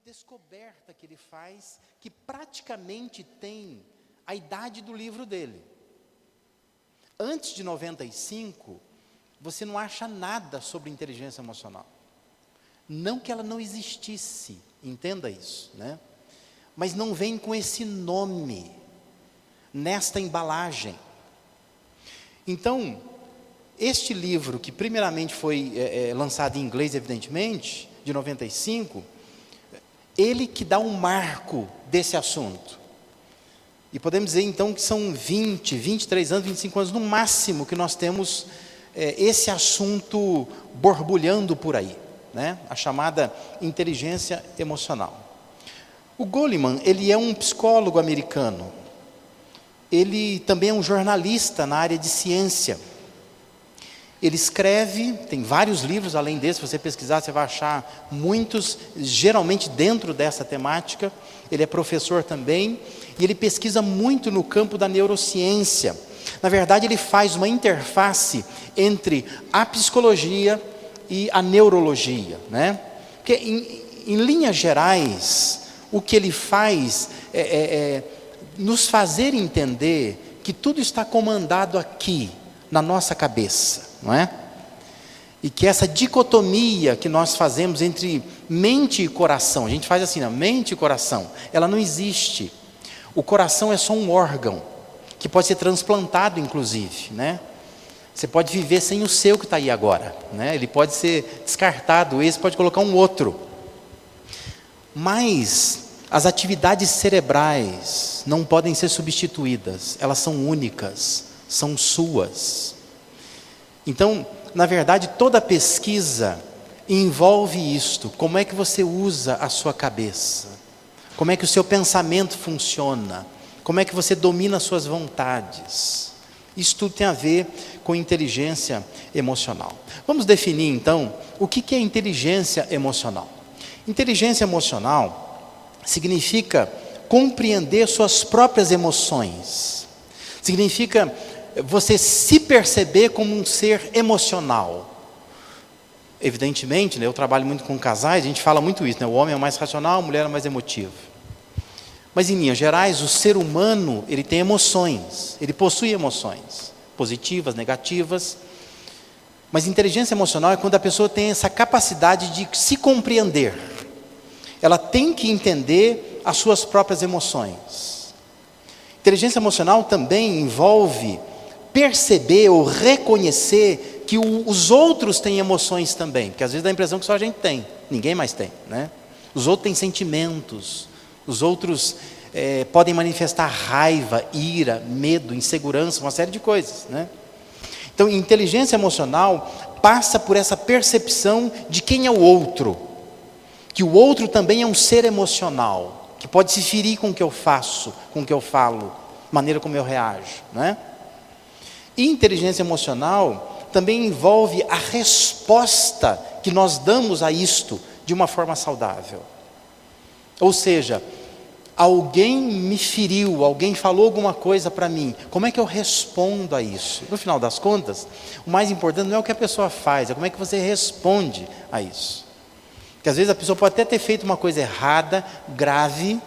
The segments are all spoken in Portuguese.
Descoberta que ele faz, que praticamente tem a idade do livro dele. Antes de 95, você não acha nada sobre inteligência emocional. Não que ela não existisse, entenda isso, né? Mas não vem com esse nome, nesta embalagem. Então, este livro, que primeiramente foi lançado em inglês, evidentemente, de 95, ele que dá um marco desse assunto. E podemos dizer então que são 20, 23 anos, 25 anos no máximo que nós temos esse assunto borbulhando por aí, né? A chamada inteligência emocional. O Goleman, ele é um psicólogo americano. Ele também é um jornalista na área de ciência. Ele escreve, tem vários livros além desse, se você pesquisar você vai achar muitos, geralmente dentro dessa temática. Ele é professor também, e ele pesquisa muito no campo da neurociência. Na verdade, ele faz uma interface entre a psicologia e a neurologia, né? Porque, em linhas gerais, o que ele faz é nos fazer entender que tudo está comandado aqui, na nossa cabeça, não é? E que essa dicotomia que nós fazemos entre mente e coração, a gente faz assim, mente e coração, ela não existe. O coração é só um órgão, que pode ser transplantado inclusive, né? Você pode viver sem o seu que está aí agora, né? Ele pode ser descartado, esse pode colocar um outro. Mas as atividades cerebrais não podem ser substituídas, elas são únicas, são suas. Então, na verdade, toda pesquisa envolve isto. Como é que você usa a sua cabeça? Como é que o seu pensamento funciona? Como é que você domina as suas vontades? Isso tudo tem a ver com inteligência emocional. Vamos definir então o que é inteligência emocional. Inteligência emocional significa compreender suas próprias emoções. Significa você se perceber como um ser emocional. Evidentemente, né, eu trabalho muito com casais, a gente fala muito isso, né, o homem é mais racional, a mulher é mais emotiva. Mas em linhas gerais, o ser humano, ele tem emoções, ele possui emoções, positivas, negativas. Mas inteligência emocional é quando a pessoa tem essa capacidade de se compreender. Ela tem que entender as suas próprias emoções. Inteligência emocional também envolve perceber ou reconhecer que os outros têm emoções também, porque às vezes dá a impressão que só a gente tem, ninguém mais tem, né? Os outros têm sentimentos, os outros podem manifestar raiva, ira, medo, insegurança, uma série de coisas, né? Então, inteligência emocional passa por essa percepção de quem é o outro, que o outro também é um ser emocional, que pode se ferir com o que eu faço, com o que eu falo, maneira como eu reajo, né? E inteligência emocional também envolve a resposta que nós damos a isto de uma forma saudável. Ou seja, alguém me feriu, alguém falou alguma coisa para mim, como é que eu respondo a isso? No final das contas, o mais importante não é o que a pessoa faz, é como é que você responde a isso. Porque às vezes a pessoa pode até ter feito uma coisa errada, grave,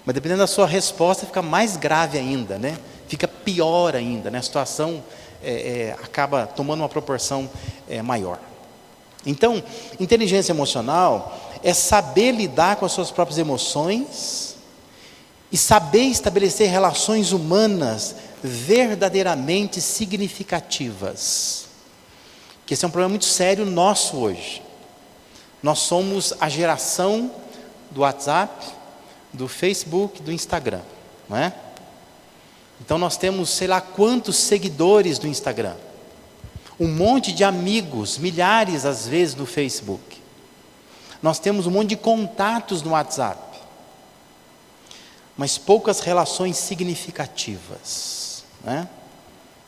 mas dependendo da sua resposta fica mais grave ainda, né? Fica pior ainda, né? A situação acaba tomando uma proporção maior. Então, inteligência emocional é saber lidar com as suas próprias emoções e saber estabelecer relações humanas verdadeiramente significativas. Que esse é um problema muito sério nosso hoje. Nós somos a geração do WhatsApp, do Facebook, do Instagram, não é? Então nós temos sei lá quantos seguidores no Instagram, um monte de amigos, milhares às vezes no Facebook. Nós temos um monte de contatos no WhatsApp, mas poucas relações significativas, né?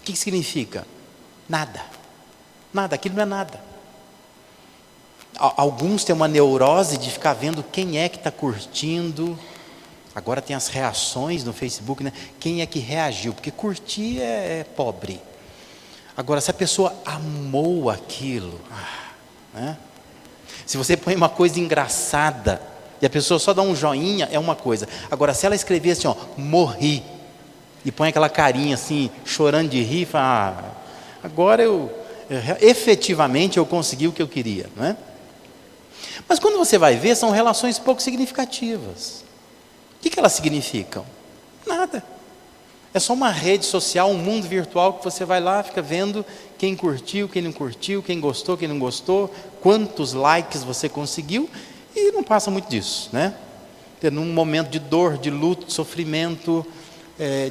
O que significa? Nada, aquilo não é nada. Alguns têm uma neurose de ficar vendo quem é que está curtindo. Agora tem as reações no Facebook, né? Quem é que reagiu? Porque curtir é pobre. Agora, se a pessoa amou aquilo, né? Se você põe uma coisa engraçada e a pessoa só dá um joinha, é uma coisa. Agora, se ela escrever assim, ó, morri, e põe aquela carinha assim, chorando de rir, fala, agora efetivamente eu consegui o que eu queria, né? Mas quando você vai ver, são relações pouco significativas. O que elas significam? Nada. É só uma rede social, um mundo virtual que você vai lá, fica vendo quem curtiu, quem não curtiu, quem gostou, quem não gostou, quantos likes você conseguiu, e não passa muito disso, né? Num momento de dor, de luto, de sofrimento,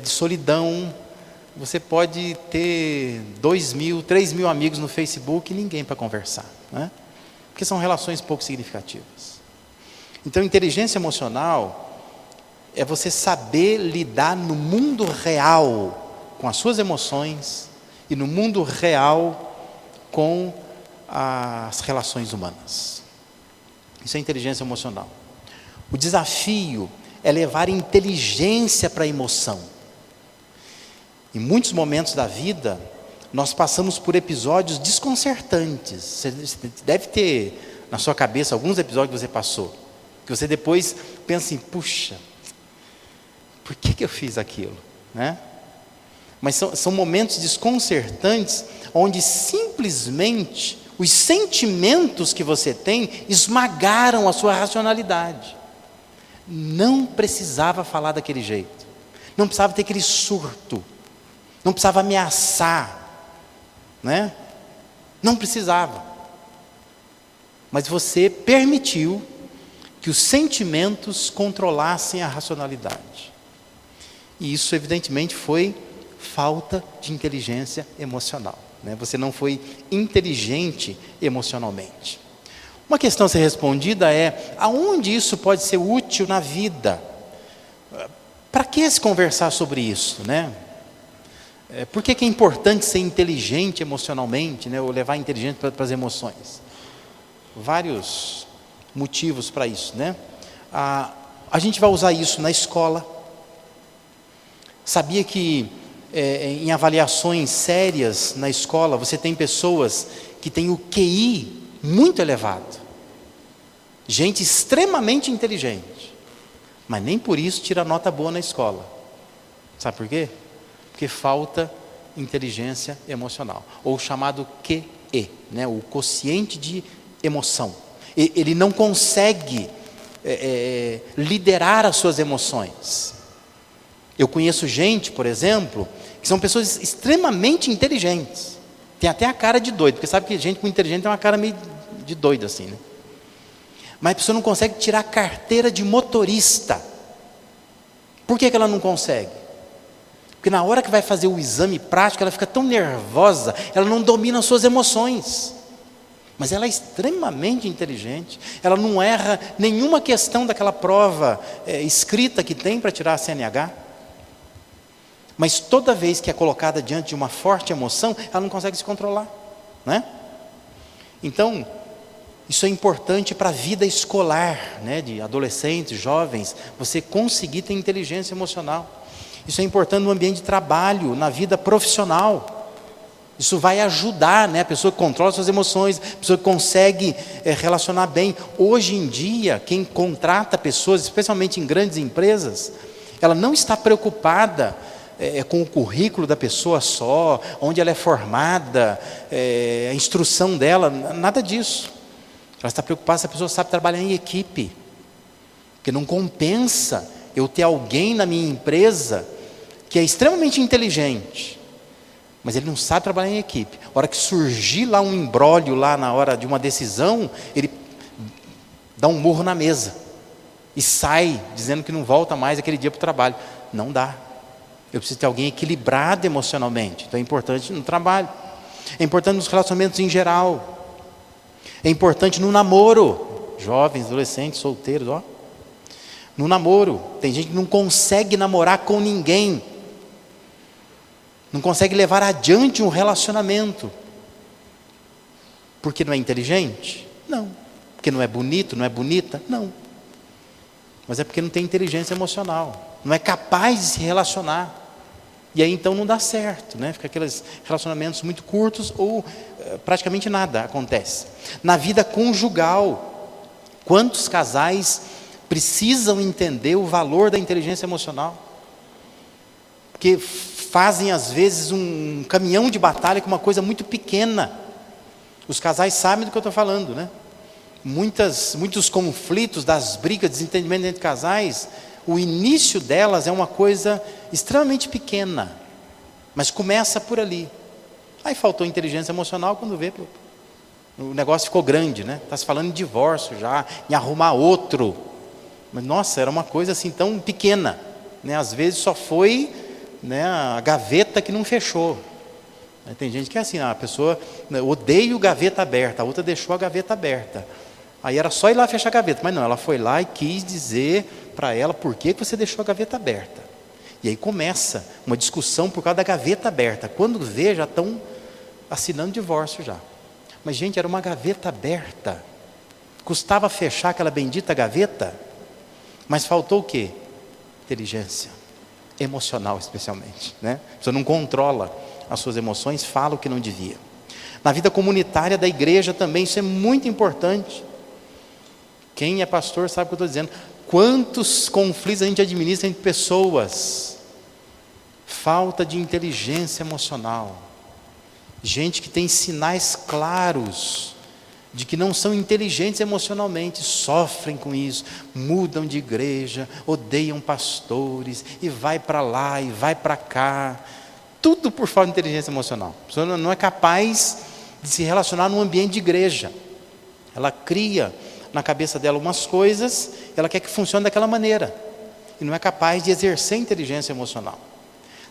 de solidão, você pode ter 2.000, 3.000 amigos no Facebook e ninguém para conversar, né? Porque são relações pouco significativas. Então, inteligência emocional é você saber lidar no mundo real com as suas emoções e no mundo real com as relações humanas. Isso é inteligência emocional. O desafio é levar inteligência para a emoção. Em muitos momentos da vida, nós passamos por episódios desconcertantes. Você deve ter na sua cabeça alguns episódios que você passou, que você depois pensa assim, puxa, por que eu fiz aquilo, né? Mas são momentos desconcertantes, onde simplesmente os sentimentos que você tem esmagaram a sua racionalidade. Não precisava falar daquele jeito, não precisava ter aquele surto, não precisava ameaçar, né? Não precisava. Mas você permitiu que os sentimentos controlassem a racionalidade. E isso, evidentemente, foi falta de inteligência emocional, né? Você não foi inteligente emocionalmente. Uma questão a ser respondida é, aonde isso pode ser útil na vida? Para que se conversar sobre isso, né? Por que é importante ser inteligente emocionalmente, né? Ou levar inteligência para as emoções? Vários motivos para isso, né? A gente vai usar isso na escola. Sabia que em avaliações sérias na escola, você tem pessoas que têm o QI muito elevado, gente extremamente inteligente, mas nem por isso tira nota boa na escola. Sabe por quê? Porque falta inteligência emocional, ou chamado QE, né? O quociente de emoção. Ele não consegue liderar as suas emoções. Eu conheço gente, por exemplo, que são pessoas extremamente inteligentes, tem até a cara de doido, porque sabe que gente muito inteligente tem uma cara meio de doido assim, né? Mas a pessoa não consegue tirar a carteira de motorista. Por que ela não consegue? Porque na hora que vai fazer o exame prático, ela fica tão nervosa, ela não domina as suas emoções. Mas ela é extremamente inteligente, ela não erra nenhuma questão daquela prova escrita que tem para tirar a CNH. Mas toda vez que é colocada diante de uma forte emoção, ela não consegue se controlar, né? Então, isso é importante para a vida escolar, né? De adolescentes, jovens, você conseguir ter inteligência emocional. Isso é importante no ambiente de trabalho, na vida profissional. Isso vai ajudar, né? A pessoa que controla suas emoções, a pessoa que consegue relacionar bem. Hoje em dia, quem contrata pessoas, especialmente em grandes empresas, ela não está preocupada com o currículo da pessoa só, onde ela é formada, a instrução dela, nada disso. Ela está preocupada se a pessoa sabe trabalhar em equipe. Porque não compensa eu ter alguém na minha empresa que é extremamente inteligente, mas ele não sabe trabalhar em equipe. A hora que surgir lá um imbróglio, lá na hora de uma decisão, ele dá um murro na mesa e sai dizendo que não volta mais aquele dia para o trabalho. Não dá. Eu preciso ter alguém equilibrado emocionalmente. Então é importante no trabalho, é importante nos relacionamentos em geral, é importante no namoro. Jovens, adolescentes, solteiros, ó. No namoro, tem gente que não consegue namorar com ninguém, não consegue levar adiante um relacionamento, porque não é inteligente? Não. Porque não é bonito, não é bonita? Não. Mas é porque não tem inteligência emocional, não é capaz de se relacionar, e aí então não dá certo, né? Fica aqueles relacionamentos muito curtos ou praticamente nada acontece. Na vida conjugal, quantos casais precisam entender o valor da inteligência emocional? Porque fazem às vezes um caminhão de batalha com uma coisa muito pequena. Os casais sabem do que eu estou falando, né? Muitos conflitos, das brigas, desentendimento entre casais, o início delas é uma coisa extremamente pequena, mas começa por ali. Aí faltou inteligência emocional, quando vê, o negócio ficou grande, né? Está se falando em divórcio já, em arrumar outro. Mas nossa, era uma coisa assim tão pequena, né? Às vezes só foi, né, a gaveta que não fechou. Tem gente que é assim, a pessoa, né, odeia o gaveta aberta, a outra deixou a gaveta aberta. Aí era só ir lá fechar a gaveta, mas não, ela foi lá e quis dizer para ela por que você deixou a gaveta aberta. E aí começa uma discussão por causa da gaveta aberta. Quando vê, já estão assinando divórcio já. Mas gente, era uma gaveta aberta. Custava fechar aquela bendita gaveta, mas faltou o quê? Inteligência emocional, especialmente, né? A pessoa não controla as suas emoções, fala o que não devia. Na vida comunitária da igreja também, isso é muito importante. Quem é pastor sabe o que eu estou dizendo. Quantos conflitos a gente administra entre pessoas? Falta de inteligência emocional. Gente que tem sinais claros de que não são inteligentes emocionalmente, sofrem com isso, mudam de igreja, odeiam pastores, e vai para lá, e vai para cá, tudo por falta de inteligência emocional. A pessoa não é capaz de se relacionar num ambiente de igreja, ela cria na cabeça dela umas coisas, ela quer que funcione daquela maneira, e não é capaz de exercer inteligência emocional.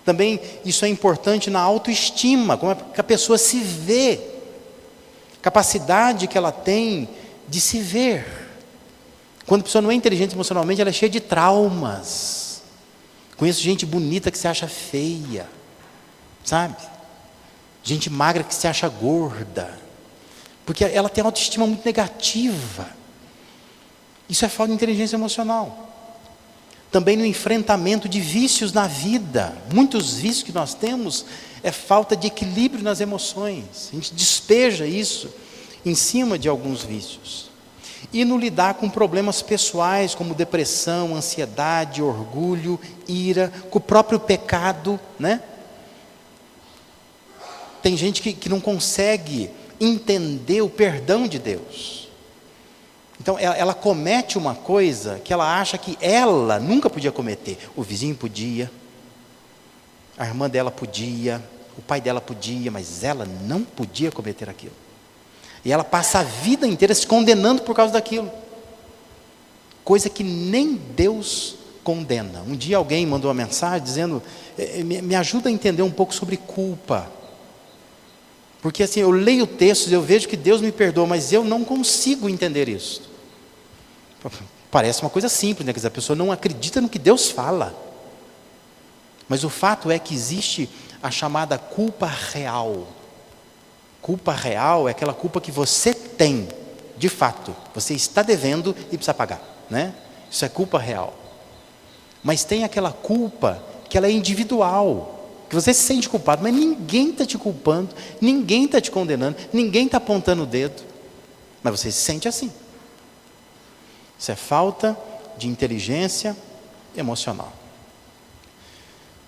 Também isso é importante na autoestima, como é que a pessoa se vê, capacidade que ela tem de se ver. Quando a pessoa não é inteligente emocionalmente, ela é cheia de traumas. Conheço gente bonita que se acha feia, sabe? Gente magra que se acha gorda, porque ela tem autoestima muito negativa. Isso é falta de inteligência emocional. Também no enfrentamento de vícios na vida, muitos vícios que nós temos é falta de equilíbrio nas emoções. A gente despeja isso em cima de alguns vícios. E no lidar com problemas pessoais como depressão, ansiedade, orgulho, ira, com o próprio pecado, né? Tem gente que não consegue entender o perdão de Deus. Então ela comete uma coisa que ela acha que ela nunca podia cometer. O vizinho podia, a irmã dela podia, o pai dela podia, mas ela não podia cometer aquilo. E ela passa a vida inteira se condenando por causa daquilo. Coisa que nem Deus condena. Um dia alguém mandou uma mensagem dizendo, me ajuda a entender um pouco sobre culpa. Porque assim, eu leio textos, eu vejo que Deus me perdoa, mas eu não consigo entender isso. Parece uma coisa simples, né? Quer dizer, a pessoa não acredita no que Deus fala. Mas o fato é que existe a chamada culpa real. Culpa real é aquela culpa que você tem, de fato. Você está devendo e precisa pagar, né? Isso é culpa real. Mas tem aquela culpa que ela é individual, que você se sente culpado, mas ninguém está te culpando, ninguém está te condenando, ninguém está apontando o dedo, mas você se sente assim. Isso é falta de inteligência emocional.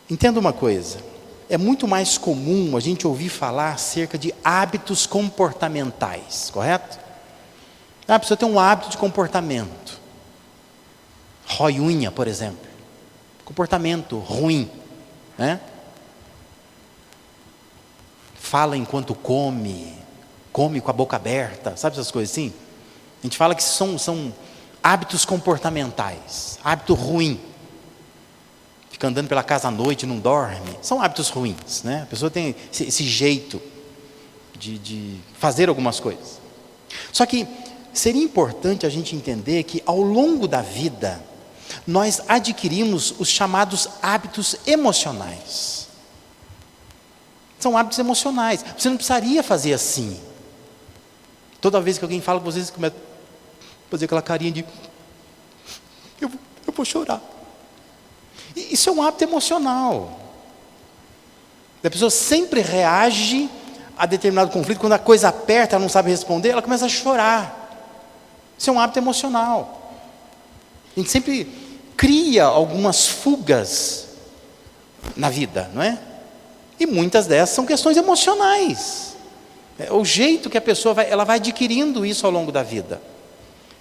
Entenda uma coisa, é muito mais comum a gente ouvir falar acerca de hábitos comportamentais, correto? A pessoa tem um hábito de comportamento, rói unha, por exemplo, comportamento ruim, né? Fala enquanto come com a boca aberta, sabe essas coisas assim? A gente fala que são hábitos comportamentais, hábito ruim. Fica andando pela casa à noite, não dorme. São hábitos ruins, né? A pessoa tem esse jeito de fazer algumas coisas. Só que seria importante a gente entender que ao longo da vida, nós adquirimos os chamados hábitos emocionais. São hábitos emocionais. Você não precisaria fazer assim. Toda vez que alguém fala com vocês, você começa a fazer aquela carinha de eu vou chorar. Isso é um hábito emocional. A pessoa sempre reage a determinado conflito. Quando a coisa aperta, ela não sabe responder, ela começa a chorar. Isso é um hábito emocional. A gente sempre cria algumas fugas na vida, não é? E muitas dessas são questões emocionais. É o jeito que a pessoa ela vai adquirindo isso ao longo da vida.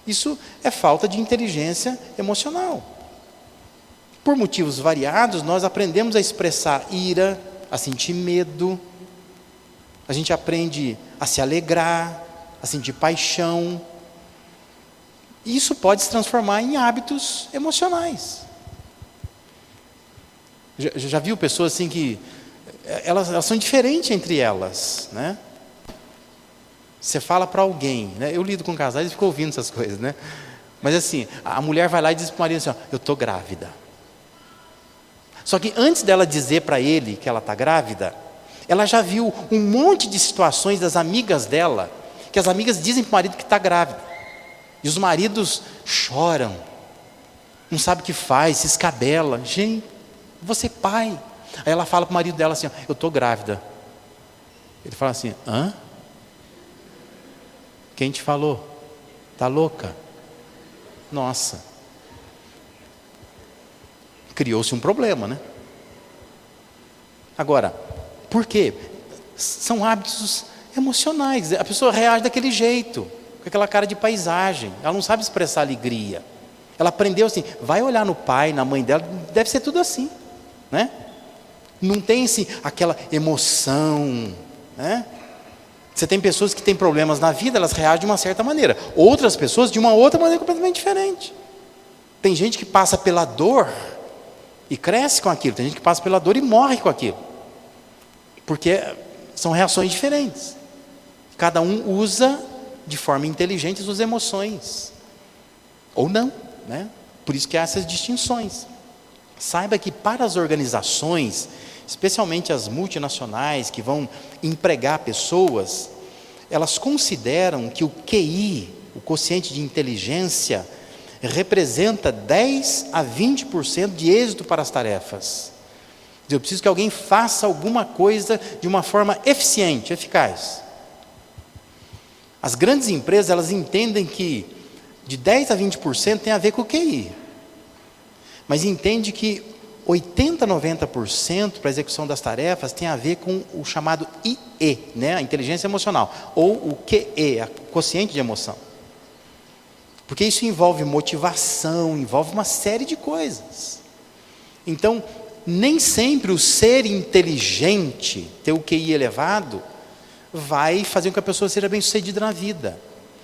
Isso é falta de inteligência emocional. Por motivos variados, nós aprendemos a expressar ira, a sentir medo, a gente aprende a se alegrar, a sentir paixão. Isso pode se transformar em hábitos emocionais. Já viu pessoas assim que elas são diferentes entre elas, né? Você fala para alguém, né? Eu lido com casais e fico ouvindo essas coisas, né? Mas assim, a mulher vai lá e diz para o marido assim, ó, eu estou grávida. Só que antes dela dizer para ele que ela está grávida, ela já viu um monte de situações das amigas dela, que as amigas dizem para o marido que está grávida. E os maridos choram, não sabe o que faz, se escabela. Gente, você é pai. Aí ela fala para o marido dela assim, ó, eu estou grávida. Ele fala assim, hã? Quem te falou? Está louca? Nossa. Criou-se um problema, né? Agora, por quê? São hábitos emocionais. A pessoa reage daquele jeito, com aquela cara de paisagem. Ela não sabe expressar alegria. Ela aprendeu assim, vai olhar no pai, na mãe dela, deve ser tudo assim, né? Não tem assim, aquela emoção, né? Você tem pessoas que têm problemas na vida, elas reagem de uma certa maneira. Outras pessoas de uma outra maneira completamente diferente. Tem gente que passa pela dor e cresce com aquilo. Tem gente que passa pela dor e morre com aquilo. Porque são reações diferentes. Cada um usa de forma inteligente as suas emoções. Ou não, né? Por isso que há essas distinções. Saiba que para as organizações, especialmente as multinacionais que vão empregar pessoas, elas consideram que o QI, o quociente de inteligência, representa 10 a 20% de êxito para as tarefas. Eu preciso que alguém faça alguma coisa de uma forma eficiente, eficaz. As grandes empresas, elas entendem que de 10 a 20% tem a ver com o QI. Mas entende que 80 a 90% para a execução das tarefas tem a ver com o chamado IE, né? A inteligência emocional, ou o QE, a quociente de emoção. Porque isso envolve motivação, envolve uma série de coisas. Então, nem sempre o ser inteligente, ter o QI elevado, vai fazer com que a pessoa seja bem-sucedida na vida.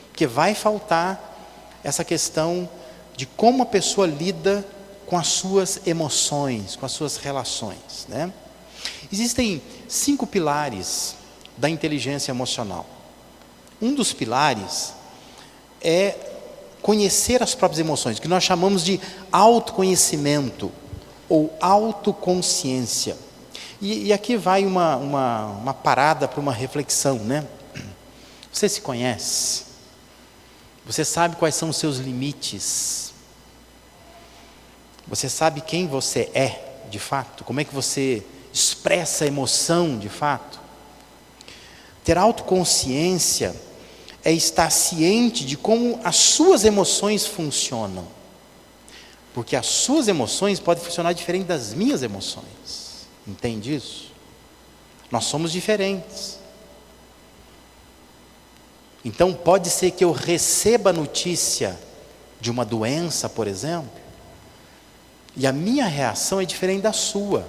Porque vai faltar essa questão de como a pessoa lida com as suas emoções, com as suas relações, né? Existem 5 pilares da inteligência emocional. Um dos pilares é conhecer as próprias emoções, que nós chamamos de autoconhecimento ou autoconsciência. E aqui vai uma parada para uma reflexão, né? Você se conhece? Você sabe quais são os seus limites? Você sabe quem você é, de fato? Como é que você expressa emoção de fato. Ter autoconsciência é estar ciente de como as suas emoções funcionam. Porque as suas emoções podem funcionar diferente das minhas emoções. Entende isso? Nós somos diferentes. Então pode ser que eu receba a notícia de uma doença, por exemplo, e a minha reação é diferente da sua.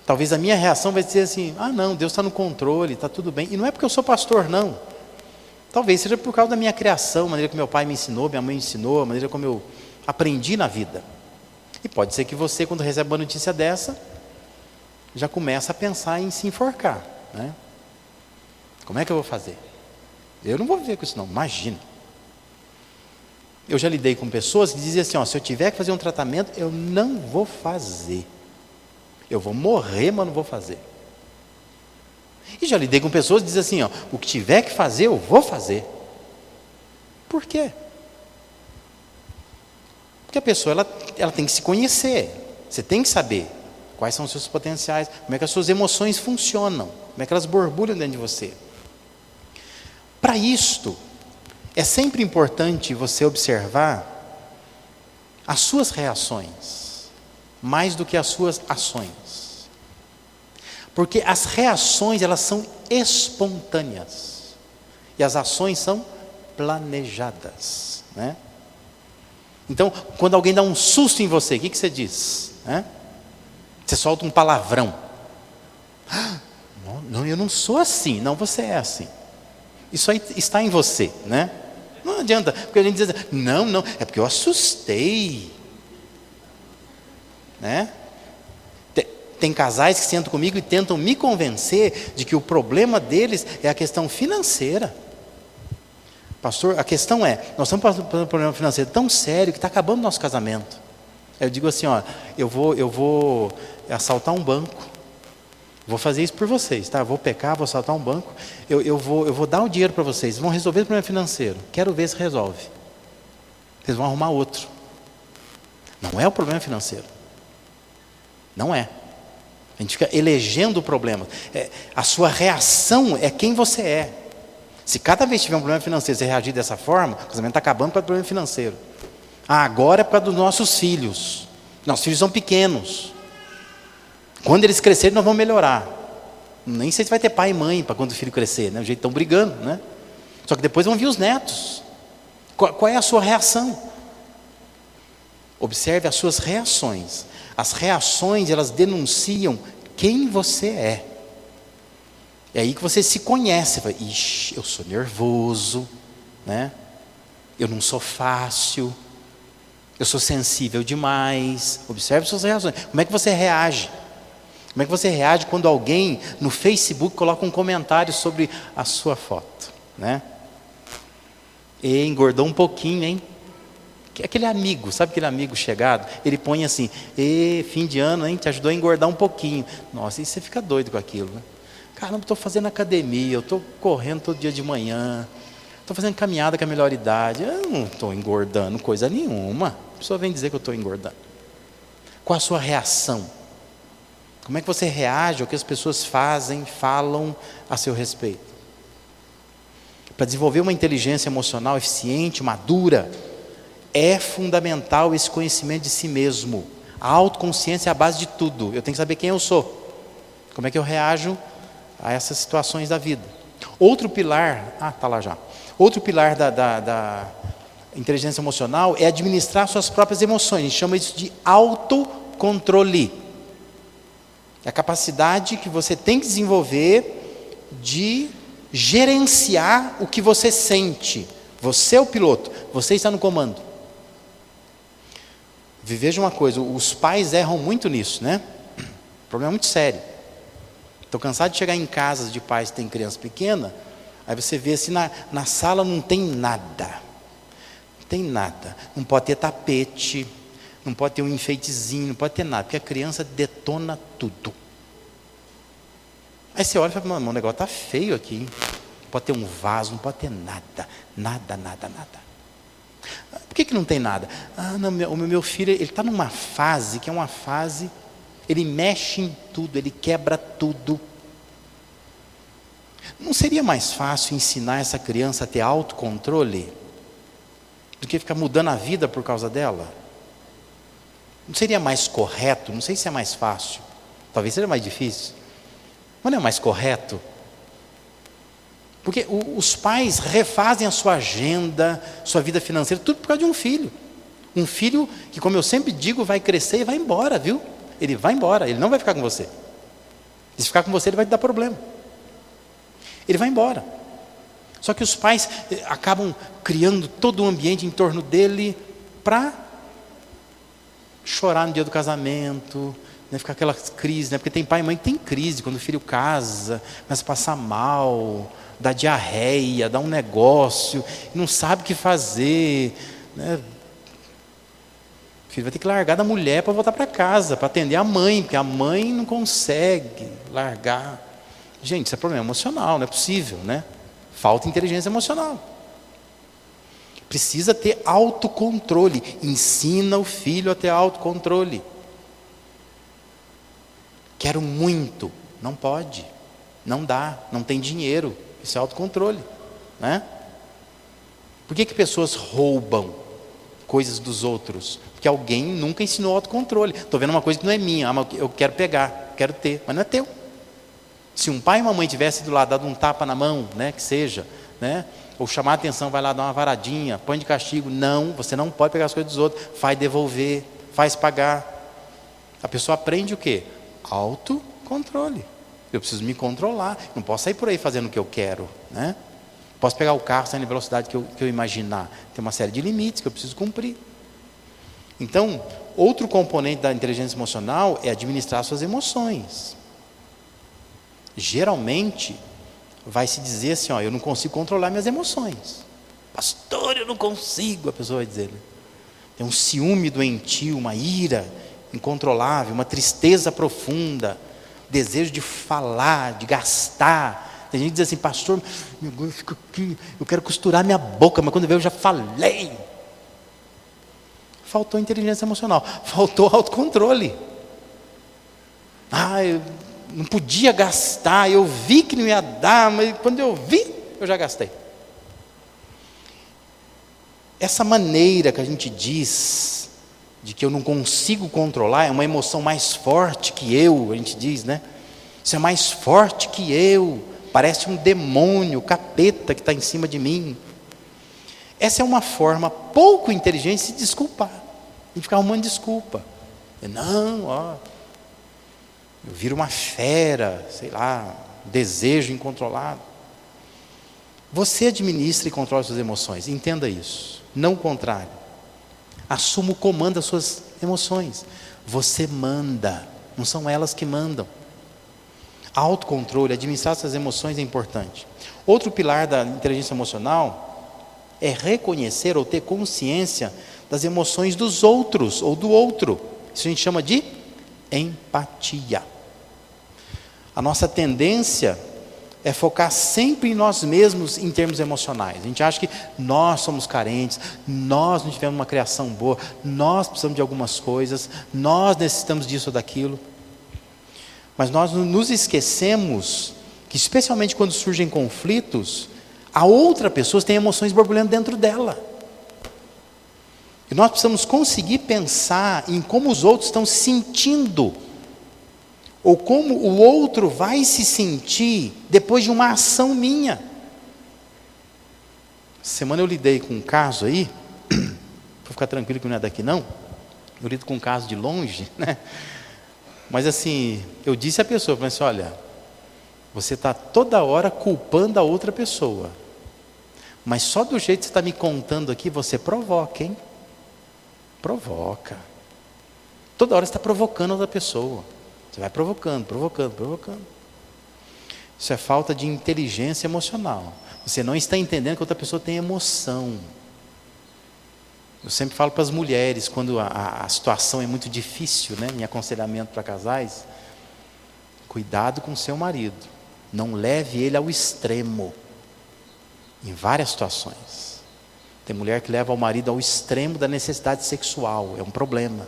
Talvez a minha reação vai dizer assim, não, Deus está no controle, está tudo bem. E não é porque eu sou pastor, não. Talvez seja por causa da minha criação, a maneira que meu pai me ensinou, minha mãe me ensinou, a maneira como eu aprendi na vida. E pode ser que você, quando recebe uma notícia dessa, já começa a pensar em se enforcar, né? Como é que eu vou fazer? Eu não vou viver com isso não, imagina. Eu já lidei com pessoas que dizem assim, se eu tiver que fazer um tratamento, eu não vou fazer. Eu vou morrer, mas não vou fazer. E já lidei com pessoas que dizem assim, o que tiver que fazer, eu vou fazer. Por quê? Porque a pessoa, ela tem que se conhecer. Você tem que saber quais são os seus potenciais, como é que as suas emoções funcionam, como é que elas borbulham dentro de você. Para isto, é sempre importante você observar as suas reações, mais do que as suas ações. Porque as reações, elas são espontâneas. E as ações são planejadas, né? Então, quando alguém dá um susto em você, o que você diz? Você solta um palavrão. Não, eu não sou assim. Não, você é assim. Isso aí está em você, né? Não adianta, porque a gente diz, não, é porque eu assustei, né? Tem casais que sentam comigo e tentam me convencer de que o problema deles é a questão financeira. Pastor, a questão é, nós estamos passando por um problema financeiro tão sério que está acabando o nosso casamento. Eu digo assim, eu vou assaltar um banco. Vou fazer isso por vocês, tá? Vou pecar, vou assaltar um banco. Eu vou dar o dinheiro para vocês. Vão resolver o problema financeiro. Quero ver se resolve. Vocês vão arrumar outro. Não é o problema financeiro. Não é. A gente fica elegendo o problema. A sua reação é quem você é. Se cada vez tiver um problema financeiro, você reagir dessa forma, o casamento está acabando por causa do problema financeiro. Agora é por causa dos nossos filhos. Nossos filhos são pequenos. Quando eles crescerem, nós vamos melhorar. Nem sei se vai ter pai e mãe para quando o filho crescer, né? O jeito estão brigando, né? Só que depois vão vir os netos. Qual é a sua reação? Observe as suas reações. As reações, elas denunciam quem você é. É aí que você se conhece. Fala, ixi, eu sou nervoso, né? Eu não sou fácil. Eu sou sensível demais. Observe suas reações. Como é que você reage? Como é que você reage quando alguém no Facebook coloca um comentário sobre a sua foto, né? E engordou um pouquinho, hein? Aquele amigo, sabe aquele amigo chegado? Ele põe assim, fim de ano, hein? Te ajudou a engordar um pouquinho. Nossa, e você fica doido com aquilo, né? Caramba, estou fazendo academia, eu estou correndo todo dia de manhã, estou fazendo caminhada com a melhor idade, eu não estou engordando coisa nenhuma. A pessoa vem dizer que eu estou engordando. Qual a sua reação? Como é que você reage ao que as pessoas fazem, falam a seu respeito? Para desenvolver uma inteligência emocional eficiente, madura, é fundamental esse conhecimento de si mesmo. A autoconsciência é a base de tudo. Eu tenho que saber quem eu sou. Como é que eu reajo a essas situações da vida. Outro pilar, está lá já. Outro pilar da inteligência emocional é administrar suas próprias emoções. A gente chama isso de autocontrole. É a capacidade que você tem que desenvolver de gerenciar o que você sente. Você é o piloto, você está no comando. Veja uma coisa, os pais erram muito nisso, né? O problema é muito sério. Estou cansado de chegar em casas de pais que têm criança pequena, aí você vê assim, na sala não tem nada. Não tem nada. Não pode ter tapete, não pode ter um enfeitezinho, não pode ter nada, porque a criança detona tudo. Aí você olha e fala, mano, o negócio está feio aqui, hein? Não pode ter um vaso, não pode ter nada. Nada. Por que não tem nada? Não, o meu filho, ele está numa fase que é uma fase Ele mexe em tudo, ele quebra tudo. Não seria mais fácil ensinar essa criança a ter autocontrole do que ficar mudando a vida por causa dela? Não seria mais correto? Não sei se é mais fácil, talvez seja mais difícil, mas não é mais correto? Porque os pais refazem a sua agenda, sua vida financeira, tudo por causa de um filho. Um filho que, como eu sempre digo, vai crescer e vai embora, viu? Ele vai embora, ele não vai ficar com você. Se ficar com você, ele vai te dar problema. Ele vai embora. Só que os pais acabam criando todo o ambiente em torno dele para chorar no dia do casamento, né, ficar aquela crise, né, porque tem pai e mãe que tem crise, quando o filho casa, começa a passar mal, dá diarreia, dá um negócio, não sabe o que fazer, né? O filho vai ter que largar da mulher para voltar para casa, para atender a mãe, porque a mãe não consegue largar. Gente, isso é problema emocional, não é possível, né? Falta inteligência emocional. Precisa ter autocontrole. Ensina o filho a ter autocontrole. Quero muito. Não pode. Não dá. Não tem dinheiro. Isso é autocontrole, né? Por que pessoas roubam coisas dos outros? Porque alguém nunca ensinou autocontrole. Estou vendo uma coisa que não é minha. Mas eu quero pegar, quero ter, mas não é teu. Se um pai e uma mãe tivesse do lado dado um tapa na mão, né, que seja, né, ou chamar a atenção, vai lá dar uma varadinha, põe de castigo, não, você não pode pegar as coisas dos outros, faz devolver, faz pagar. A pessoa aprende o quê? Autocontrole. Eu preciso me controlar, não posso sair por aí fazendo o que eu quero, né? Posso pegar o carro saindo na velocidade que eu imaginar. Tem uma série de limites que eu preciso cumprir. Então, outro componente da inteligência emocional é administrar suas emoções. Geralmente, vai se dizer assim, ó, eu não consigo controlar minhas emoções. Pastor, eu não consigo, a pessoa vai dizer. Tem um ciúme doentio, uma ira incontrolável, uma tristeza profunda, desejo de falar, de gastar. Tem gente que diz assim, pastor, eu fico aqui, eu quero costurar minha boca, mas quando veio eu já falei. Faltou inteligência emocional, faltou autocontrole. Eu não podia gastar, eu vi que não ia dar, mas quando eu vi, eu já gastei. Essa maneira que a gente diz, de que eu não consigo controlar, é uma emoção mais forte que eu, a gente diz, né? Isso é mais forte que eu, parece um demônio, capeta que está em cima de mim. Essa é uma forma pouco inteligente de se desculpar, de ficar arrumando desculpa. Não, eu viro uma fera, sei lá, desejo incontrolado. Você administra e controla suas emoções, entenda isso, não o contrário. Assuma o comando das suas emoções. Você manda, não são elas que mandam. Autocontrole, administrar suas emoções é importante. Outro pilar da inteligência emocional é reconhecer ou ter consciência das emoções dos outros ou do outro. Isso a gente chama de empatia. A nossa tendência é focar sempre em nós mesmos em termos emocionais. A gente acha que nós somos carentes, nós não tivemos uma criação boa, nós precisamos de algumas coisas, nós necessitamos disso ou daquilo. Mas nós nos esquecemos que, especialmente quando surgem conflitos, a outra pessoa tem emoções borbulhando dentro dela. E nós precisamos conseguir pensar em como os outros estão se sentindo, ou como o outro vai se sentir depois de uma ação minha. Semana eu lidei com um caso aí, vou ficar tranquilo que não é daqui não, eu lido com um caso de longe, né? Mas assim, eu disse à pessoa, falei assim, olha, você está toda hora culpando a outra pessoa, mas só do jeito que você está me contando aqui, você provoca, hein? Provoca. Toda hora você está provocando a outra pessoa. Você vai provocando. Isso é falta de inteligência emocional. Você não está entendendo que outra pessoa tem emoção. Eu sempre falo para as mulheres, quando a situação é muito difícil, né, em aconselhamento para casais, cuidado com o seu marido. Não leve ele ao extremo. Em várias situações. Tem mulher que leva o marido ao extremo da necessidade sexual. É um problema.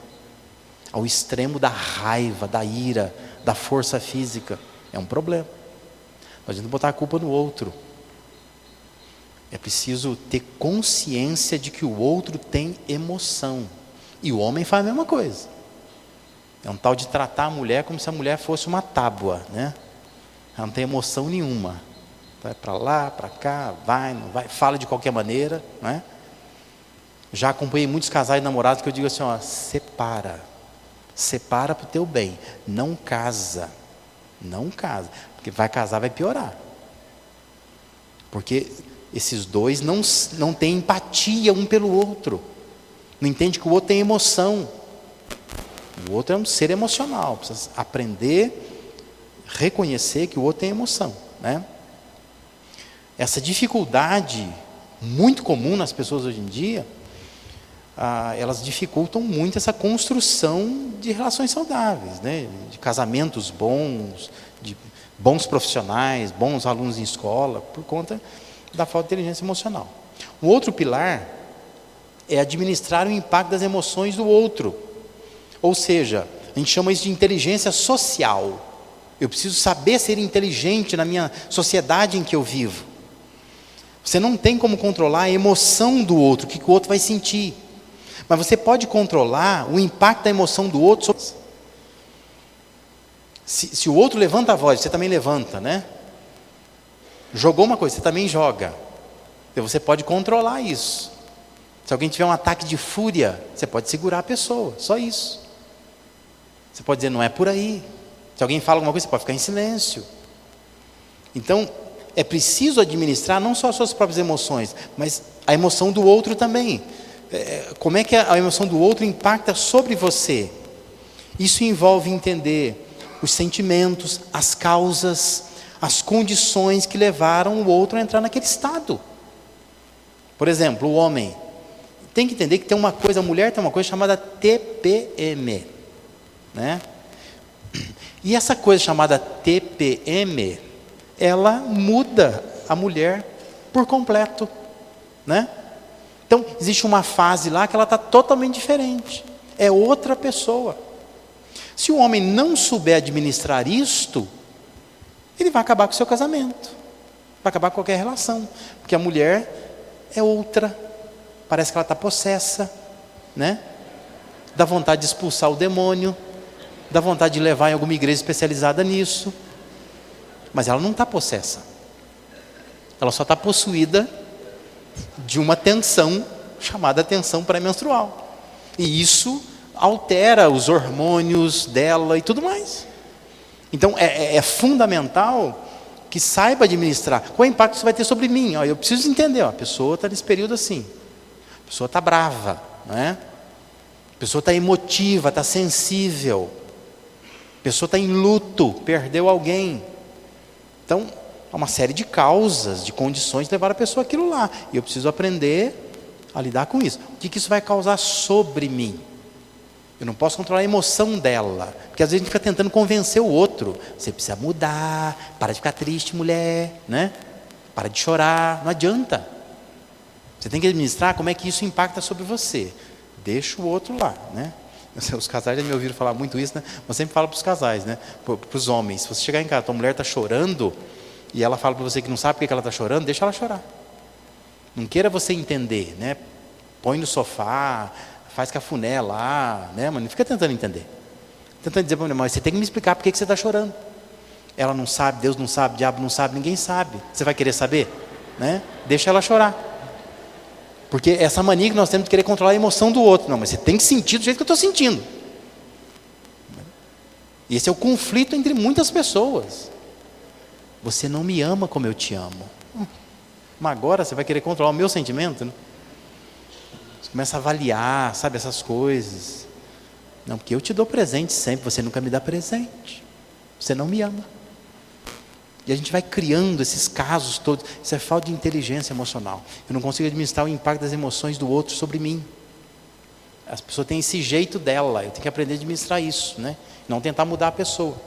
ao extremo da raiva, da ira, da força física. É um problema. Não adianta botar a culpa no outro. É preciso ter consciência de que o outro tem emoção. E o homem faz a mesma coisa. É um tal de tratar a mulher como se a mulher fosse uma tábua, né? Ela não tem emoção nenhuma. Vai para lá, para cá, vai, não vai, fala de qualquer maneira, né? Já acompanhei muitos casais namorados que eu digo assim, ó, separa para o teu bem, não casa, porque vai casar, vai piorar, porque esses dois não têm empatia um pelo outro, não entende que o outro tem emoção, o outro é um ser emocional, precisa aprender, reconhecer que o outro tem emoção, né? Essa dificuldade muito comum nas pessoas hoje em dia, elas dificultam muito essa construção de relações saudáveis, né? De casamentos bons, de bons profissionais, bons alunos em escola, por conta da falta de inteligência emocional. O outro pilar é administrar o impacto das emoções do outro. Ou seja, a gente chama isso de inteligência social. Eu preciso saber ser inteligente na minha sociedade em que eu vivo. Você não tem como controlar a emoção do outro, o que o outro vai sentir. Mas você pode controlar o impacto da emoção do outro. Se o outro levanta a voz, você também levanta, né? Jogou uma coisa, você também joga. Então você pode controlar isso. Se alguém tiver um ataque de fúria, você pode segurar a pessoa, só isso. Você pode dizer, não é por aí. Se alguém fala alguma coisa, você pode ficar em silêncio. Então, é preciso administrar não só as suas próprias emoções, mas a emoção do outro também. Como é que a emoção do outro impacta sobre você? Isso envolve entender os sentimentos, as causas, as condições que levaram o outro a entrar naquele estado. Por exemplo, o homem tem que entender que tem uma coisa, a mulher tem uma coisa chamada TPM, né? E essa coisa chamada TPM, ela muda a mulher por completo, né? Então, existe uma fase lá que ela está totalmente diferente. É outra pessoa. Se o homem não souber administrar isto, ele vai acabar com o seu casamento. Vai acabar com qualquer relação. Porque a mulher é outra. Parece que ela está possessa, né? Dá vontade de expulsar o demônio. Dá vontade de levar em alguma igreja especializada nisso. Mas ela não está possessa. Ela só está possuída de uma tensão chamada tensão pré-menstrual. E isso altera os hormônios dela e tudo mais. Então é fundamental que saiba administrar. Qual é o impacto isso vai ter sobre mim? Eu preciso entender, a pessoa está nesse período assim. A pessoa está brava, né? A pessoa está emotiva, está sensível. A pessoa está em luto, perdeu alguém. Então, há uma série de causas, de condições que levaram a pessoa àquilo lá. E eu preciso aprender a lidar com isso. O que isso vai causar sobre mim? Eu não posso controlar a emoção dela. Porque às vezes a gente fica tentando convencer o outro. Você precisa mudar, para de ficar triste, mulher, né? Para de chorar, não adianta. Você tem que administrar como é que isso impacta sobre você. Deixa o outro lá, né? Os casais já me ouviram falar muito isso, né? Eu sempre falo para os casais, né? Para os homens. Se você chegar em casa, tua mulher está chorando, e ela fala para você que não sabe por que ela está chorando, deixa ela chorar. Não queira você entender, né? Põe no sofá, faz cafuné lá, né? Mas não fica tentando entender. Tentando dizer para a mulher, mas você tem que me explicar por que você está chorando. Ela não sabe, Deus não sabe, o diabo não sabe, ninguém sabe. Você vai querer saber? Né? Deixa ela chorar. Porque essa mania que nós temos de querer controlar a emoção do outro. Não, mas você tem que sentir do jeito que eu estou sentindo. E esse é o conflito entre muitas pessoas. Você não me ama como eu te amo. Mas agora você vai querer controlar o meu sentimento? Né? Você começa a avaliar, sabe, essas coisas. Não, porque eu te dou presente sempre, você nunca me dá presente. Você não me ama. E a gente vai criando esses casos todos. Isso é falta de inteligência emocional. Eu não consigo administrar o impacto das emoções do outro sobre mim. As pessoas têm esse jeito dela. Eu tenho que aprender a administrar isso, né? Não tentar mudar a pessoa.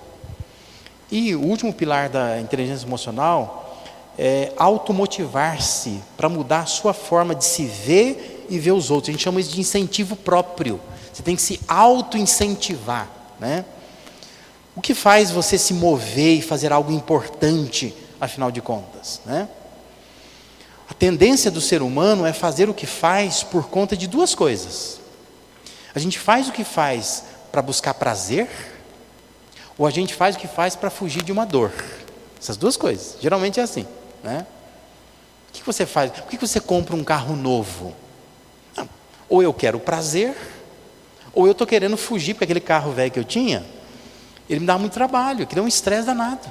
E o último pilar da inteligência emocional é automotivar-se para mudar a sua forma de se ver e ver os outros. A gente chama isso de incentivo próprio. Você tem que se auto-incentivar, né? O que faz você se mover e fazer algo importante, afinal de contas, né? A tendência do ser humano é fazer o que faz por conta de duas coisas. A gente faz o que faz para buscar prazer, ou a gente faz o que faz para fugir de uma dor. Essas duas coisas, geralmente é assim, né? O que você faz? Por que você compra um carro novo? Não. Ou eu quero prazer, ou eu estou querendo fugir, porque aquele carro velho que eu tinha, ele me dá muito trabalho, que dá um estresse danado.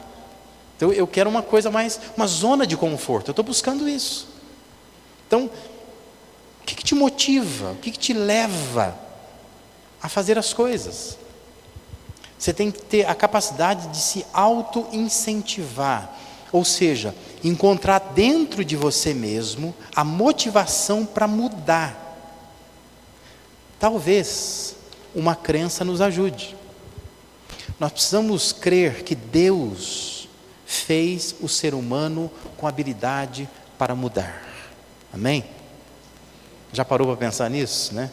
Então eu quero uma coisa mais, uma zona de conforto, eu estou buscando isso. Então, o que te motiva? O que te leva a fazer as coisas? Você tem que ter a capacidade de se auto-incentivar, ou seja, encontrar dentro de você mesmo a motivação para mudar. Talvez uma crença nos ajude. Nós precisamos crer que Deus fez o ser humano com habilidade para mudar. Amém? Já parou para pensar nisso, né?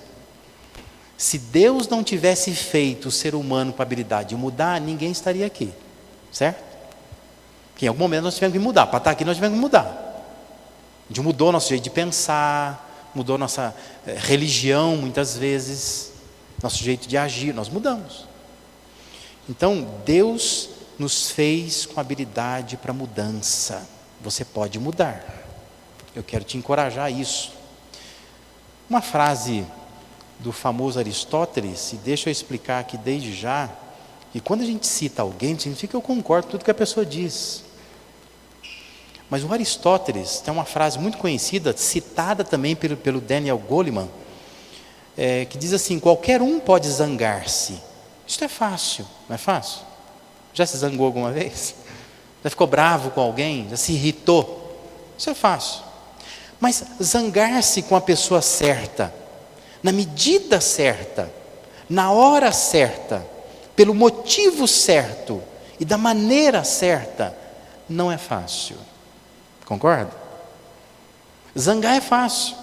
Se Deus não tivesse feito o ser humano com a habilidade de mudar, ninguém estaria aqui, certo? Porque em algum momento nós tivemos que mudar. Para estar aqui nós tivemos que mudar. A gente mudou nosso jeito de pensar, mudou nossa religião muitas vezes, nosso jeito de agir, nós mudamos. Então Deus nos fez com habilidade para mudança. Você pode mudar. Eu quero te encorajar a isso. Uma frase do famoso Aristóteles, e deixa eu explicar aqui desde já, que quando a gente cita alguém, significa que eu concordo com tudo que a pessoa diz. Mas o Aristóteles tem uma frase muito conhecida, citada também pelo Daniel Goleman, que diz assim: qualquer um pode zangar-se. Isso é fácil, não é fácil? Já se zangou alguma vez? Já ficou bravo com alguém? Já se irritou? Isso é fácil. Mas zangar-se com a pessoa certa, na medida certa, na hora certa, pelo motivo certo e da maneira certa, não é fácil. Concorda? Zangar é fácil.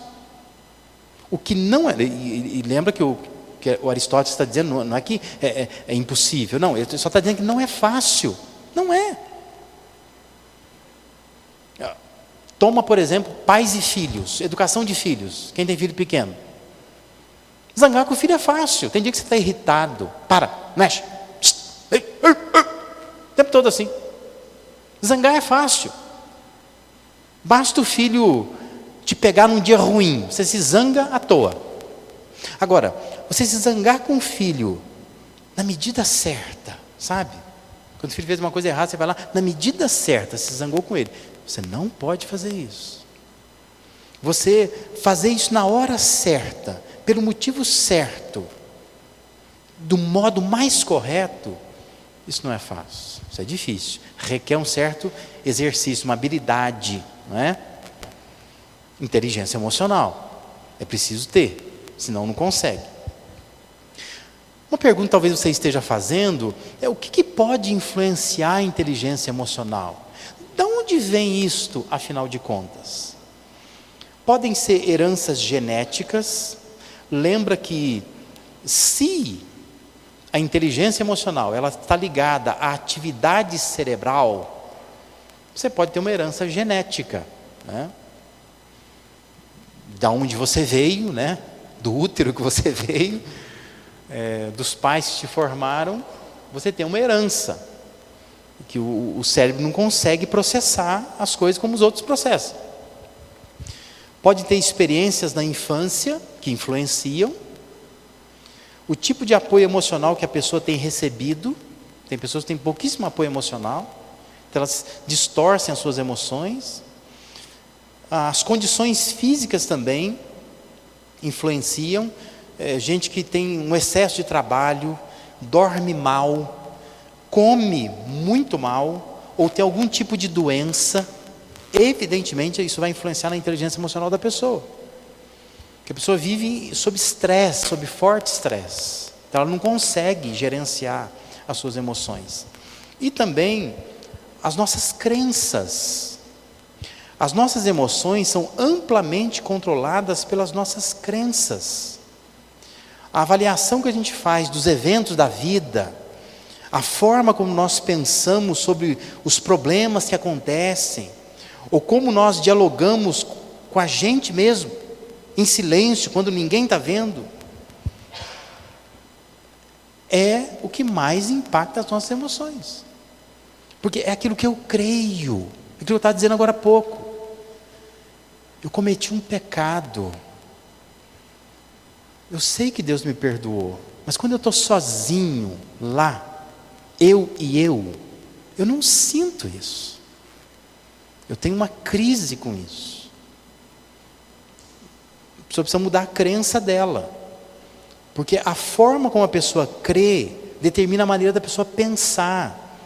O que não é, e lembra que o Aristóteles está dizendo, não é que é impossível, não, ele só está dizendo que não é fácil. Não é. Toma, por exemplo, pais e filhos, educação de filhos. Quem tem filho pequeno? Zangar com o filho é fácil. Tem dia que você está irritado. Para, mexe. O tempo todo assim. Zangar é fácil. Basta o filho te pegar num dia ruim, você se zanga à toa. Agora, você se zangar com o filho na medida certa, sabe? Quando o filho fez uma coisa errada, você vai lá, na medida certa, se zangou com ele. Você não pode fazer isso. Você fazer isso na hora certa, pelo motivo certo, do modo mais correto, isso não é fácil, isso é difícil. Requer um certo exercício, uma habilidade, não é? Inteligência emocional. É preciso ter, senão não consegue. Uma pergunta que talvez você esteja fazendo é: o que pode influenciar a inteligência emocional? De onde vem isto, afinal de contas? Podem ser heranças genéticas. Lembra que se a inteligência emocional ela está ligada à atividade cerebral, você pode ter uma herança genética, né? Da onde você veio, né? Do útero que você veio, dos pais que te formaram, você tem uma herança que o cérebro não consegue processar as coisas como os outros processam. Pode ter experiências na infância que influenciam, o tipo de apoio emocional que a pessoa tem recebido. Tem pessoas que têm pouquíssimo apoio emocional, então elas distorcem as suas emoções. As condições físicas também influenciam. Gente que tem um excesso de trabalho, dorme mal, come muito mal, ou tem algum tipo de doença, evidentemente isso vai influenciar na inteligência emocional da pessoa. Porque a pessoa vive sob estresse, sob forte estresse. Então ela não consegue gerenciar as suas emoções. E também as nossas crenças. As nossas emoções são amplamente controladas pelas nossas crenças. A avaliação que a gente faz dos eventos da vida, a forma como nós pensamos sobre os problemas que acontecem, ou como nós dialogamos com a gente mesmo, em silêncio, quando ninguém está vendo, é o que mais impacta as nossas emoções. Porque é aquilo que eu creio, aquilo que eu estava dizendo agora há pouco. Eu cometi um pecado. Eu sei que Deus me perdoou, mas quando eu estou sozinho lá, eu não sinto isso. Eu tenho uma crise com isso. A pessoa precisa mudar a crença dela, porque a forma como a pessoa crê determina a maneira da pessoa pensar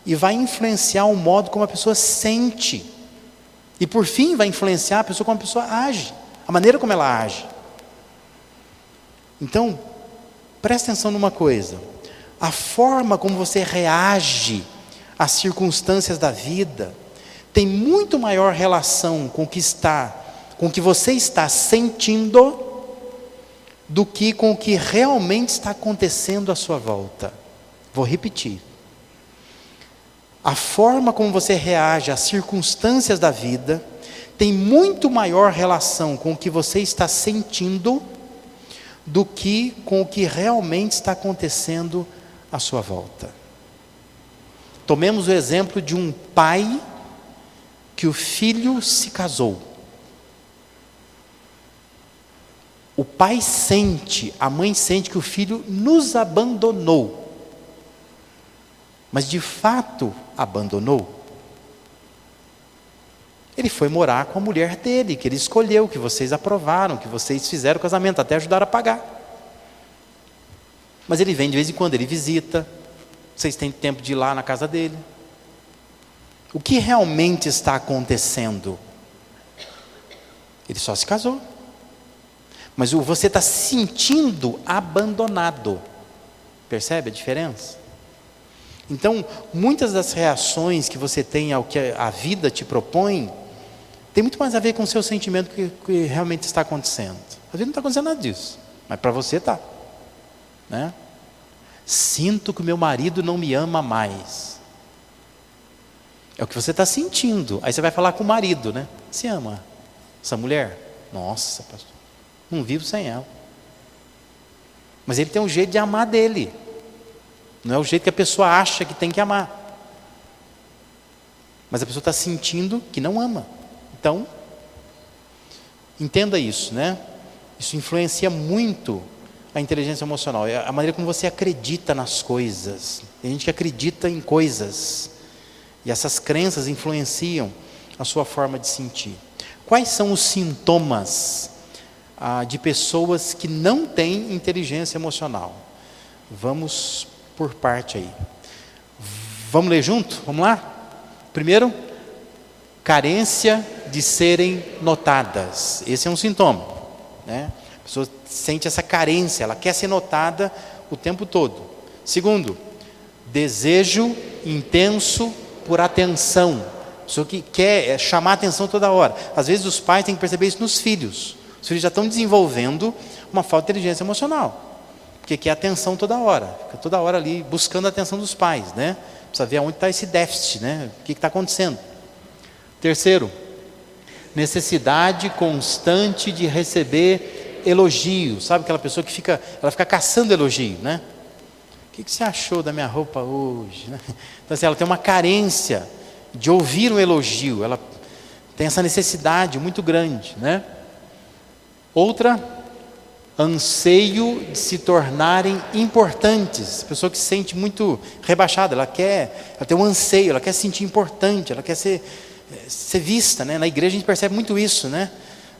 e vai influenciar o modo como a pessoa sente e por fim vai influenciar a pessoa como a pessoa age, a maneira como ela age. Então, presta atenção numa coisa: a forma como você reage às circunstâncias da vida tem muito maior relação com o que você está sentindo do que com o que realmente está acontecendo à sua volta. Vou repetir. A forma como você reage às circunstâncias da vida tem muito maior relação com o que você está sentindo do que com o que realmente está acontecendo à sua volta. Tomemos o exemplo de um pai que o filho se casou. O pai sente, a mãe sente que o filho nos abandonou. Mas de fato abandonou. Ele foi morar com a mulher dele, que ele escolheu, que vocês aprovaram, que vocês fizeram o casamento, até ajudaram a pagar. Mas ele vem de vez em quando, ele visita. Vocês têm tempo de ir lá na casa dele. O que realmente está acontecendo? Ele só se casou. Mas você está se sentindo abandonado. Percebe a diferença? Então, muitas das reações que você tem ao que a vida te propõe, tem muito mais a ver com o seu sentimento que realmente está acontecendo. A vida não está acontecendo nada disso, mas para você está. Né? Sinto que o meu marido não me ama mais. É o que você está sentindo. Aí você vai falar com o marido, né? Você ama essa mulher? Nossa, pastor, não vivo sem ela. Mas ele tem um jeito de amar dele. Não é o jeito que a pessoa acha que tem que amar. Mas a pessoa está sentindo que não ama. Então, entenda isso, né? Isso influencia muito a inteligência emocional. É a maneira como você acredita nas coisas. Tem gente que acredita em coisas. E essas crenças influenciam a sua forma de sentir. Quais são os sintomas de pessoas que não têm inteligência emocional? Vamos por parte aí. Vamos ler junto? Vamos lá? Primeiro, carência de serem notadas. Esse é um sintoma, né? A pessoa sente essa carência, ela quer ser notada o tempo todo. Segundo, desejo intenso por atenção. A pessoa que quer chamar a atenção toda hora. Às vezes os pais têm que perceber isso nos filhos. Os filhos já estão desenvolvendo uma falta de inteligência emocional. Porque quer atenção toda hora. Fica toda hora ali buscando a atenção dos pais, né? Precisa ver onde está esse déficit, né? O que está acontecendo. Terceiro, necessidade constante de receber elogios. Sabe aquela pessoa que ela fica caçando elogio, né? O que você achou da minha roupa hoje? Então assim, ela tem uma carência de ouvir um elogio. Ela tem essa necessidade muito grande, né? Outra, anseio de se tornarem importantes. A pessoa que se sente muito rebaixada, ela tem um anseio, ela quer se sentir importante, ela quer ser vista, né? Na igreja a gente percebe muito isso, né?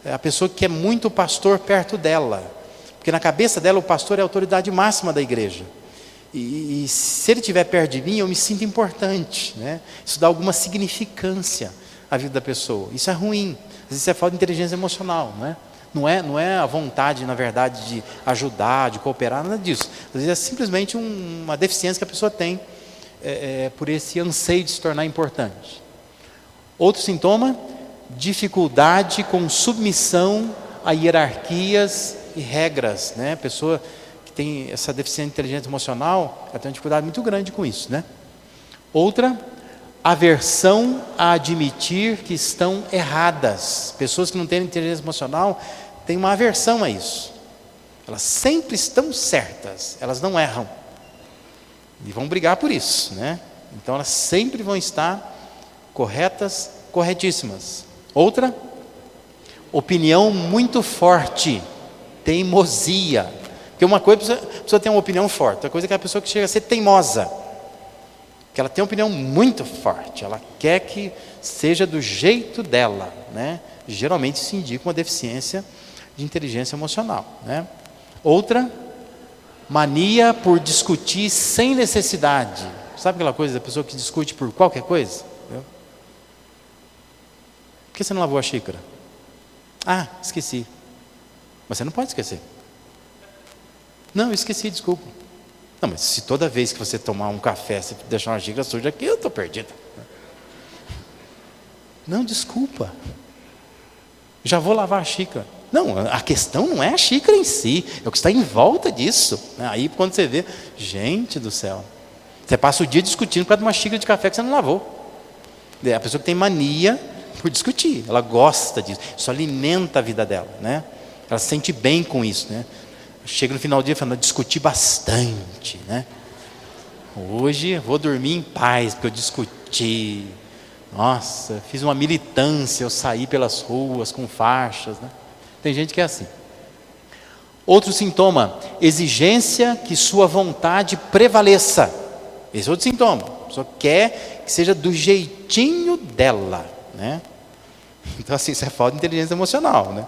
A pessoa que quer muito o pastor perto dela, porque na cabeça dela o pastor é a autoridade máxima da igreja. E se ele estiver perto de mim, eu me sinto importante, né? Isso dá alguma significância à vida da pessoa. Isso é ruim. Às vezes é falta de inteligência emocional, né? Não é a vontade, na verdade, de ajudar, de cooperar, nada disso. Às vezes é simplesmente uma deficiência que a pessoa tem por esse anseio de se tornar importante. Outro sintoma, dificuldade com submissão a hierarquias e regras, né? A pessoa que tem essa deficiência de inteligência emocional, ela tem uma dificuldade muito grande com isso, né? Outra, aversão a admitir que estão erradas. Pessoas que não têm inteligência emocional têm uma aversão a isso. Elas sempre estão certas, elas não erram. E vão brigar por isso, né? Então elas sempre vão estar corretas, corretíssimas. Outra, opinião muito forte, teimosia. Porque uma coisa, a pessoa tem uma opinião forte, outra coisa é que a pessoa que chega a ser teimosa, que ela tem uma opinião muito forte, ela quer que seja do jeito dela, né? Geralmente isso indica uma deficiência de inteligência emocional, né? Outra, mania por discutir sem necessidade. Sabe aquela coisa da pessoa que discute por qualquer coisa? Por que você não lavou a xícara? Ah, esqueci. Mas você não pode esquecer. Não, eu esqueci, desculpa. Não, mas se toda vez que você tomar um café, você deixar uma xícara suja aqui, eu estou perdido. Não, desculpa. Já vou lavar a xícara. Não, a questão não é a xícara em si, é o que está em volta disso. Aí quando você vê, gente do céu, você passa o dia discutindo por causa de uma xícara de café que você não lavou. A pessoa que tem mania por discutir, ela gosta disso, isso alimenta a vida dela, né? Ela se sente bem com isso, né? Chega no final do dia falando, discuti bastante, né? Hoje eu vou dormir em paz, porque eu discuti. Nossa, fiz uma militância, eu saí pelas ruas com faixas, né? Tem gente que é assim. Outro sintoma, exigência que sua vontade prevaleça. Esse é outro sintoma. A pessoa quer que seja do jeitinho dela, né? Então assim, isso é falta de inteligência emocional, né?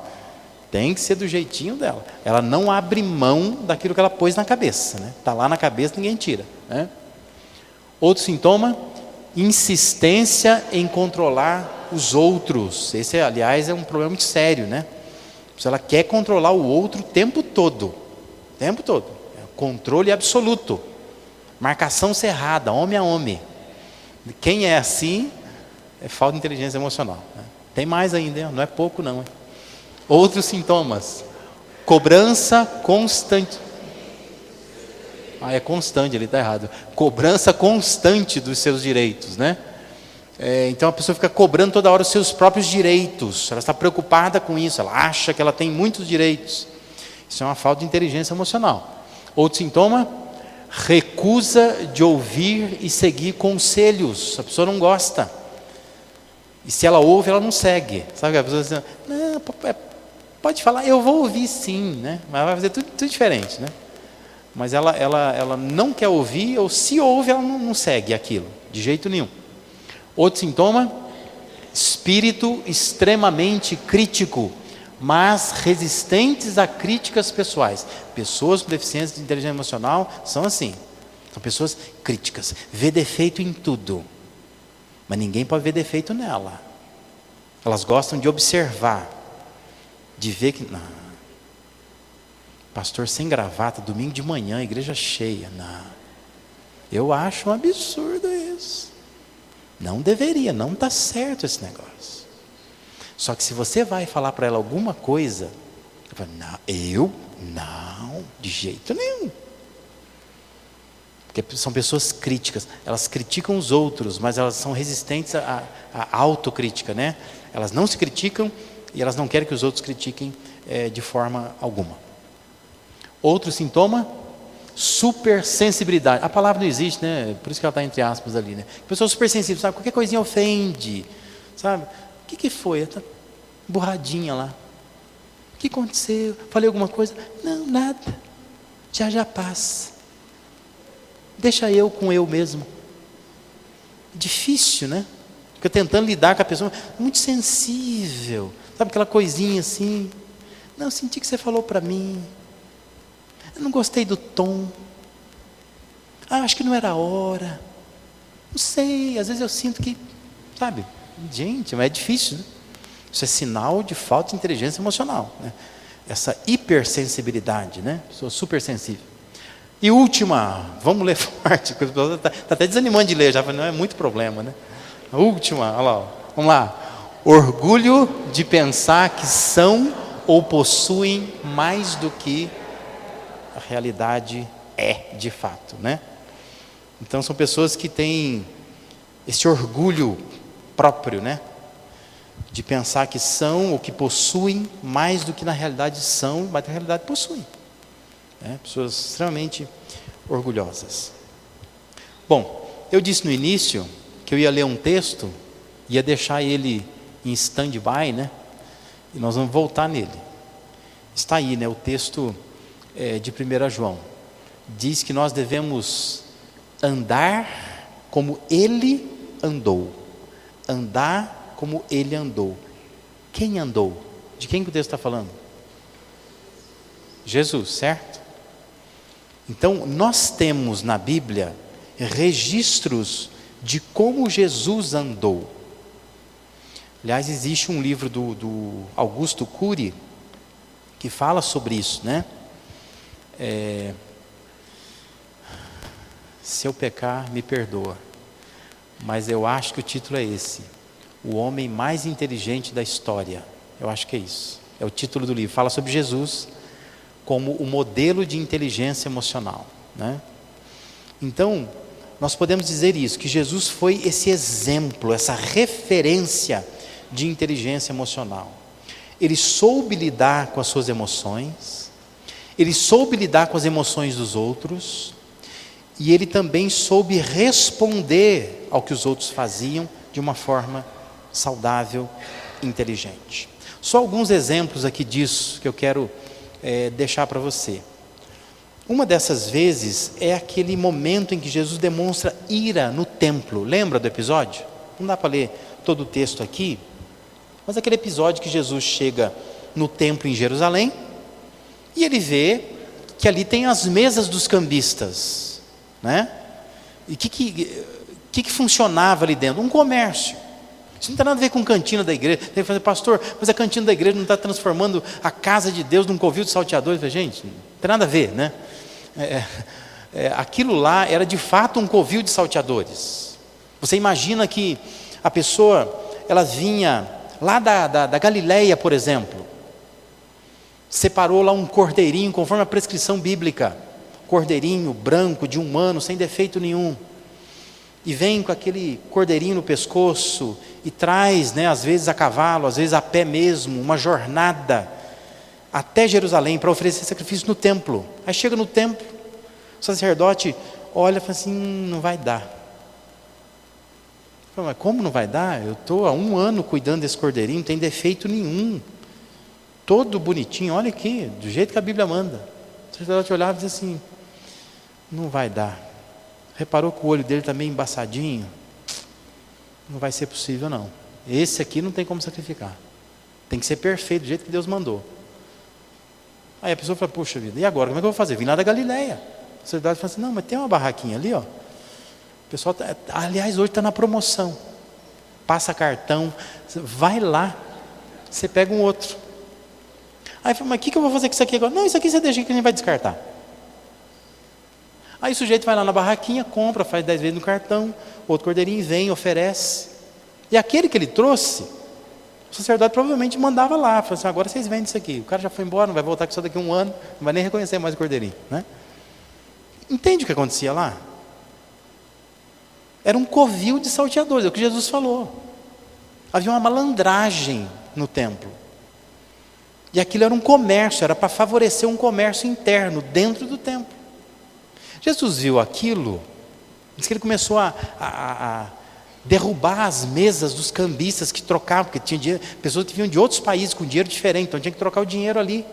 Tem que ser do jeitinho dela. Ela não abre mão daquilo que ela pôs na cabeça, né? Está lá na cabeça, ninguém tira, né? Outro sintoma, insistência em controlar os outros. Esse, aliás, é um problema muito sério, né? Se ela quer controlar o outro o tempo todo. É controle absoluto. Marcação cerrada, homem a homem. Quem é assim, é falta de inteligência emocional, né? Tem mais ainda, hein? Não é pouco não. Hein? Outros sintomas. Cobrança constante. É constante, ele está errado. Cobrança constante dos seus direitos, né? Então a pessoa fica cobrando toda hora os seus próprios direitos. Ela está preocupada com isso, ela acha que ela tem muitos direitos. Isso é uma falta de inteligência emocional. Outro sintoma, recusa de ouvir e seguir conselhos. A pessoa não gosta. E se ela ouve, ela não segue. Sabe, a pessoa diz, não, pode falar, eu vou ouvir sim, né? Mas vai fazer tudo diferente, né? Mas ela não quer ouvir, ou se ouve, ela não segue aquilo, de jeito nenhum. Outro sintoma, espírito extremamente crítico, mas resistentes a críticas pessoais. Pessoas com deficiência de inteligência emocional são assim, são pessoas críticas, vê defeito em tudo, mas ninguém pode ver defeito nela. Elas gostam de observar, de ver que, não, pastor sem gravata, domingo de manhã, igreja cheia, não, eu acho um absurdo isso. Não deveria, não está certo esse negócio. Só que se você vai falar para ela alguma coisa, ela fala, não, de jeito nenhum. Porque são pessoas críticas, elas criticam os outros, mas elas são resistentes à autocrítica, né? Elas não se criticam e elas não querem que os outros critiquem de forma alguma. Outro sintoma, supersensibilidade. A palavra não existe, né? Por isso que ela está entre aspas ali, né? Pessoa supersensível, sabe? Qualquer coisinha ofende, sabe? O que foi? Ela está borradinha lá. O que aconteceu? Falei alguma coisa? Não, nada. Já passa. Deixa eu com eu mesmo. Difícil, né? Fica tentando lidar com a pessoa, muito sensível. Sabe aquela coisinha assim? Não, eu senti que você falou para mim. Eu não gostei do tom. Acho que não era a hora. Não sei, às vezes eu sinto que, sabe? Gente, mas é difícil, né? Isso é sinal de falta de inteligência emocional, né? Essa hipersensibilidade, né? Sou super sensível. E última, vamos ler forte, porque está até desanimando de ler, já não é muito problema, né? A última, olha lá, vamos lá. Orgulho de pensar que são ou possuem mais do que a realidade é de fato, né? Então são pessoas que têm esse orgulho próprio, né? De pensar que são ou que possuem mais do que na realidade são, mas na realidade possuem, né? Pessoas extremamente orgulhosas. Bom, eu disse no início que eu ia ler um texto, ia deixar ele em stand-by, né? E nós vamos voltar nele. Está aí, né? O texto de 1 João. Diz que nós devemos andar como ele andou. Andar como ele andou. Quem andou? De quem que o texto está falando? Jesus, certo? Então, nós temos na Bíblia registros de como Jesus andou. Aliás, existe um livro do Augusto Cury que fala sobre isso, né? Se eu pecar, me perdoa. Mas eu acho que o título é esse: O Homem Mais Inteligente da História. Eu acho que é isso. É o título do livro. Fala sobre Jesus como o modelo de inteligência emocional, né? Então, nós podemos dizer isso, que Jesus foi esse exemplo, essa referência de inteligência emocional. Ele soube lidar com as suas emoções, ele soube lidar com as emoções dos outros, e ele também soube responder ao que os outros faziam de uma forma saudável e inteligente. Só alguns exemplos aqui disso que eu quero deixar para você. Uma dessas vezes é aquele momento em que Jesus demonstra ira no templo. Lembra do episódio? Não dá para ler todo o texto aqui, mas aquele episódio que Jesus chega no templo em Jerusalém e ele vê que ali tem as mesas dos cambistas, né? E o que funcionava ali dentro? Um comércio. Isso não tem nada a ver com cantina da igreja. Tem que fazer, pastor, mas a cantina da igreja não está transformando a casa de Deus num covil de salteadores? Gente, não tem nada a ver, né? Aquilo lá era de fato um covil de salteadores. Você imagina que a pessoa, ela vinha lá da Galileia, por exemplo, separou lá um cordeirinho conforme a prescrição bíblica, cordeirinho branco de 1 ano, sem defeito nenhum, e vem com aquele cordeirinho no pescoço e traz, né, às vezes a cavalo, às vezes a pé mesmo, uma jornada até Jerusalém para oferecer sacrifício no templo. Aí chega no templo, o sacerdote olha e fala assim: não vai dar. Fala, mas como não vai dar? Eu estou há 1 ano cuidando desse cordeirinho, não tem defeito nenhum, todo bonitinho, olha aqui, do jeito que a Bíblia manda. O sacerdote olhava e dizia assim: não vai dar. Reparou que o olho dele está meio embaçadinho? Não vai ser possível não. Esse aqui não tem como sacrificar. Tem que ser perfeito, do jeito que Deus mandou. Aí a pessoa fala: puxa vida, e agora? Como é que eu vou fazer? Vim lá da Galileia. A sacerdote fala assim: não, mas tem uma barraquinha ali, ó. O pessoal aliás, hoje está na promoção. Passa cartão, vai lá, você pega um outro. Aí fala: mas o que eu vou fazer com isso aqui agora? Não, isso aqui você deixa que a gente vai descartar. Aí o sujeito vai lá na barraquinha, compra, faz 10 vezes no cartão, outro cordeirinho vem, oferece. E aquele que ele trouxe, o sacerdote provavelmente mandava lá, falou assim: agora vocês vendem isso aqui. O cara já foi embora, não vai voltar aqui só daqui a 1 ano, não vai nem reconhecer mais o cordeirinho, né? Entende o que acontecia lá? Era um covil de salteadores, é o que Jesus falou. Havia uma malandragem no templo. E aquilo era um comércio, era para favorecer um comércio interno dentro do templo. Jesus viu aquilo, diz que ele começou a derrubar as mesas dos cambistas que trocavam, porque tinha dinheiro, pessoas que vinham de outros países com dinheiro diferente, então tinha que trocar o dinheiro ali.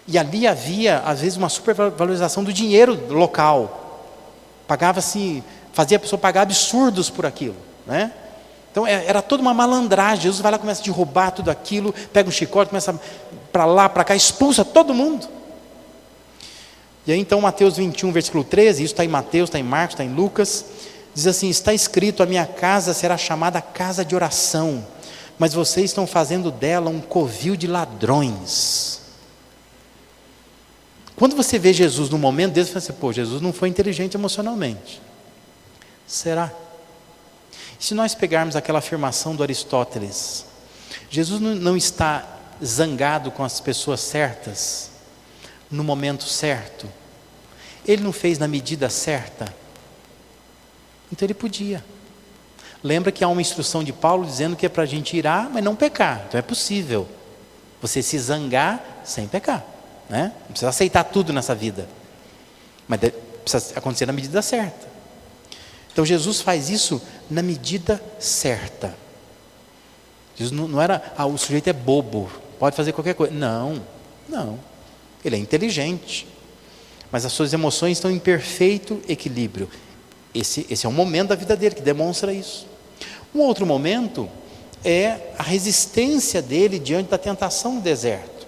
E ali havia, às vezes, uma supervalorização do dinheiro local. Pagava-se, fazia a pessoa pagar absurdos por aquilo, né? Então era toda uma malandragem. Jesus vai lá, começa a derrubar tudo aquilo, pega um chicote, começa para lá, para cá, expulsa todo mundo. E aí então Mateus 21, versículo 13, isso está em Mateus, está em Marcos, está em Lucas, diz assim: está escrito: a minha casa será chamada casa de oração, mas vocês estão fazendo dela um covil de ladrões. Quando você vê Jesus num momento desse, você fala assim: pô, Jesus não foi inteligente emocionalmente. Será? Se nós pegarmos aquela afirmação do Aristóteles, Jesus não está zangado com as pessoas certas, no momento certo. Ele não fez na medida certa. Então ele podia. Lembra que há uma instrução de Paulo dizendo que é para a gente irar, mas não pecar. Então é possível você se zangar sem pecar, né? Não precisa aceitar tudo nessa vida, mas precisa acontecer na medida certa. Então Jesus faz isso na medida certa. Jesus não era, o sujeito é bobo, pode fazer qualquer coisa. Não. Ele é inteligente, mas as suas emoções estão em perfeito equilíbrio. Esse é um momento da vida dele que demonstra isso. Um outro momento é a resistência dele diante da tentação no deserto.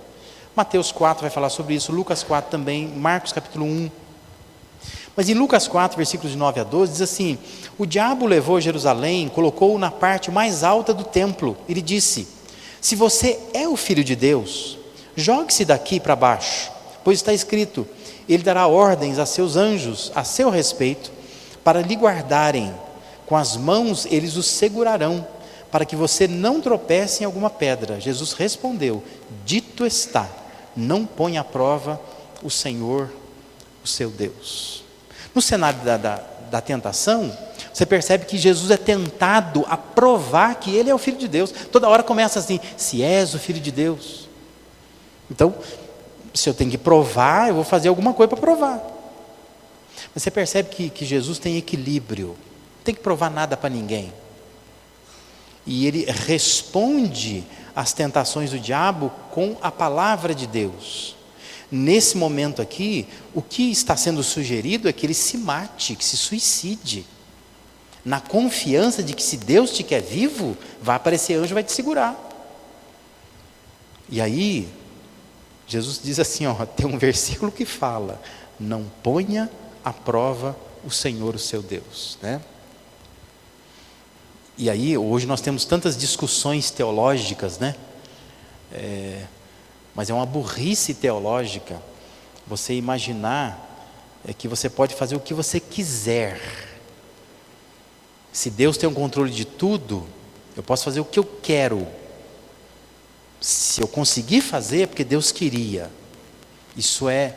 Mateus 4 vai falar sobre isso, Lucas 4 também, Marcos capítulo 1. Mas em Lucas 4, versículos de 9 a 12, diz assim: o diabo levou Jerusalém, colocou-o na parte mais alta do templo. Ele disse: se você é o Filho de Deus, jogue-se daqui para baixo, pois está escrito: ele dará ordens a seus anjos a seu respeito, para lhe guardarem. Com as mãos eles o segurarão, para que você não tropece em alguma pedra. Jesus respondeu: dito está, não ponha à prova o Senhor, o seu Deus. No cenário da tentação, você percebe que Jesus é tentado a provar que ele é o Filho de Deus. Toda hora começa assim: se és o Filho de Deus. Então, se eu tenho que provar, eu vou fazer alguma coisa para provar. Mas você percebe que Jesus tem equilíbrio, não tem que provar nada para ninguém. E ele responde às tentações do diabo com a palavra de Deus. Nesse momento aqui, o que está sendo sugerido é que ele se mate, que se suicide, na confiança de que se Deus te quer vivo, vai aparecer anjo e vai te segurar. E aí, Jesus diz assim, tem um versículo que fala: não ponha à prova o Senhor, o seu Deus, né? E aí, hoje nós temos tantas discussões teológicas, né? Mas é uma burrice teológica você imaginar que você pode fazer o que você quiser. Se Deus tem o controle de tudo, eu posso fazer o que eu quero. Se eu conseguir fazer, é porque Deus queria. Isso é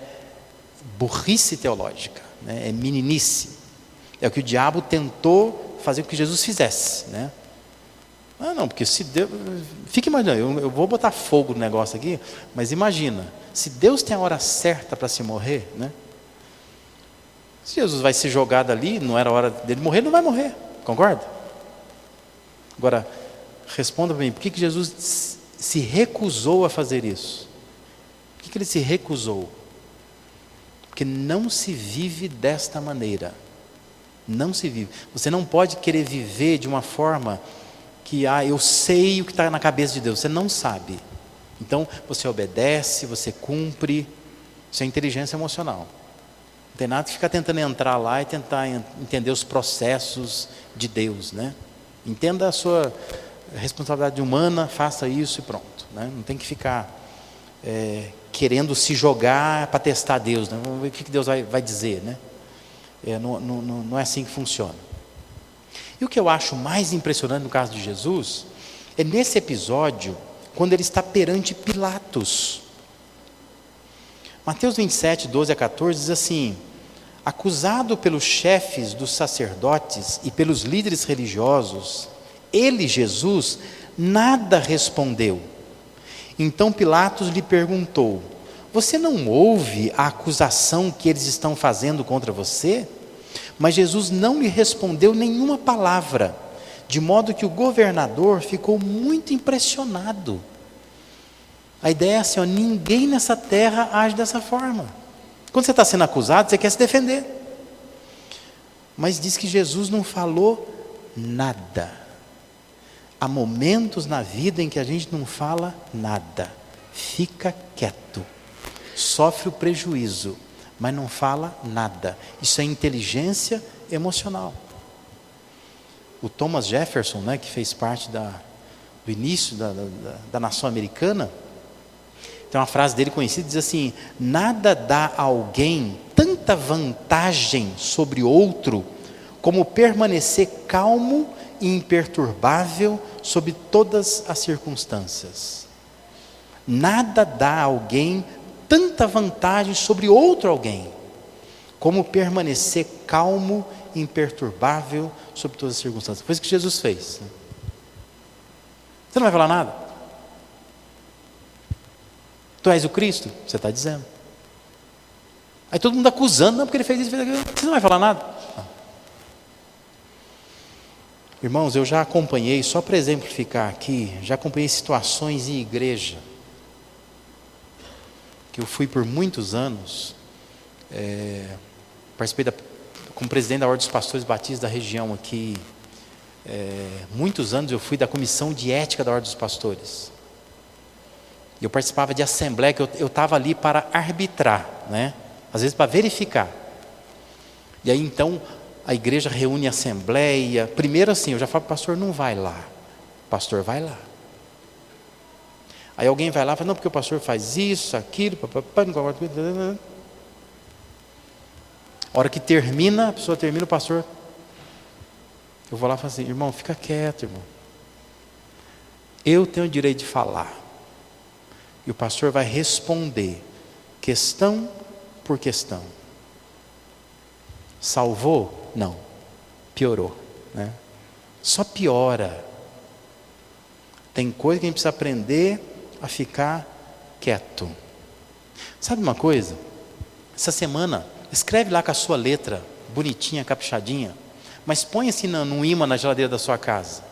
burrice teológica, né? É meninice. É o que o diabo tentou fazer com que Jesus fizesse, né? Não, porque se Deus... Fique imaginando, eu vou botar fogo no negócio aqui, mas imagina, se Deus tem a hora certa para se morrer, né? Se Jesus vai ser jogado ali, não era a hora dele morrer, ele não vai morrer, concorda? Agora, responda para mim, por que Jesus se recusou a fazer isso? Por que ele se recusou? Porque não se vive desta maneira. Não se vive. Você não pode querer viver de uma forma que, eu sei o que está na cabeça de Deus. Você não sabe. Então, você obedece, você cumpre. Isso é inteligência emocional. Não tem nada que ficar tentando entrar lá e tentar entender os processos de Deus, né? Entenda a sua responsabilidade humana, faça isso e pronto, né? Não tem que ficar querendo se jogar para testar Deus, né? Vamos ver o que Deus vai dizer, né? Não é assim que funciona. E o que eu acho mais impressionante no caso de Jesus é nesse episódio, quando ele está perante Pilatos. Mateus 27, 12 a 14 diz assim: acusado pelos chefes dos sacerdotes e pelos líderes religiosos, ele, Jesus, nada respondeu. Então Pilatos lhe perguntou: você não ouve a acusação que eles estão fazendo contra você? Mas Jesus não lhe respondeu nenhuma palavra, de modo que o governador ficou muito impressionado. A ideia é assim, ninguém nessa terra age dessa forma. Quando você está sendo acusado, você quer se defender. Mas diz que Jesus não falou nada. Há momentos na vida em que a gente não fala nada, fica quieto, sofre o prejuízo, mas não fala nada. Isso é inteligência emocional. O Thomas Jefferson, né, que fez parte do início da nação americana, tem uma frase dele conhecida, diz assim: nada dá a alguém tanta vantagem sobre outro como permanecer calmo e imperturbável sob todas as circunstâncias. Nada dá a alguém tanta vantagem sobre outro alguém, como permanecer calmo e imperturbável sob todas as circunstâncias. Foi isso que Jesus fez. Você não vai falar nada? Tu és o Cristo? Você está dizendo. Aí todo mundo acusando, não, porque ele fez isso, fez aquilo. Você não vai falar nada? Não. Irmãos, eu já acompanhei, só para exemplificar aqui, já acompanhei situações em igreja, que eu fui por muitos anos, participei como presidente da Ordem dos Pastores Batistas da região aqui, muitos anos eu fui da comissão de ética da Ordem dos Pastores. Eu participava de assembleia, que eu estava ali para arbitrar, né? Às vezes para verificar. E aí então a igreja reúne a assembleia. Primeiro assim, eu já falo, pastor, não vai lá. Pastor, vai lá. Aí alguém vai lá e fala, não, porque o pastor faz isso, aquilo, papapá, não concordo com isso. A hora que termina, a pessoa termina, o pastor, eu vou lá e falo assim, irmão, fica quieto, irmão. Eu tenho o direito de falar. E o pastor vai responder, questão por questão. Salvou? Não. Piorou, né? Só piora. Tem coisa que a gente precisa aprender a ficar quieto. Sabe uma coisa? Essa semana, escreve lá com a sua letra, bonitinha, caprichadinha, mas põe assim num imã na geladeira da sua casa.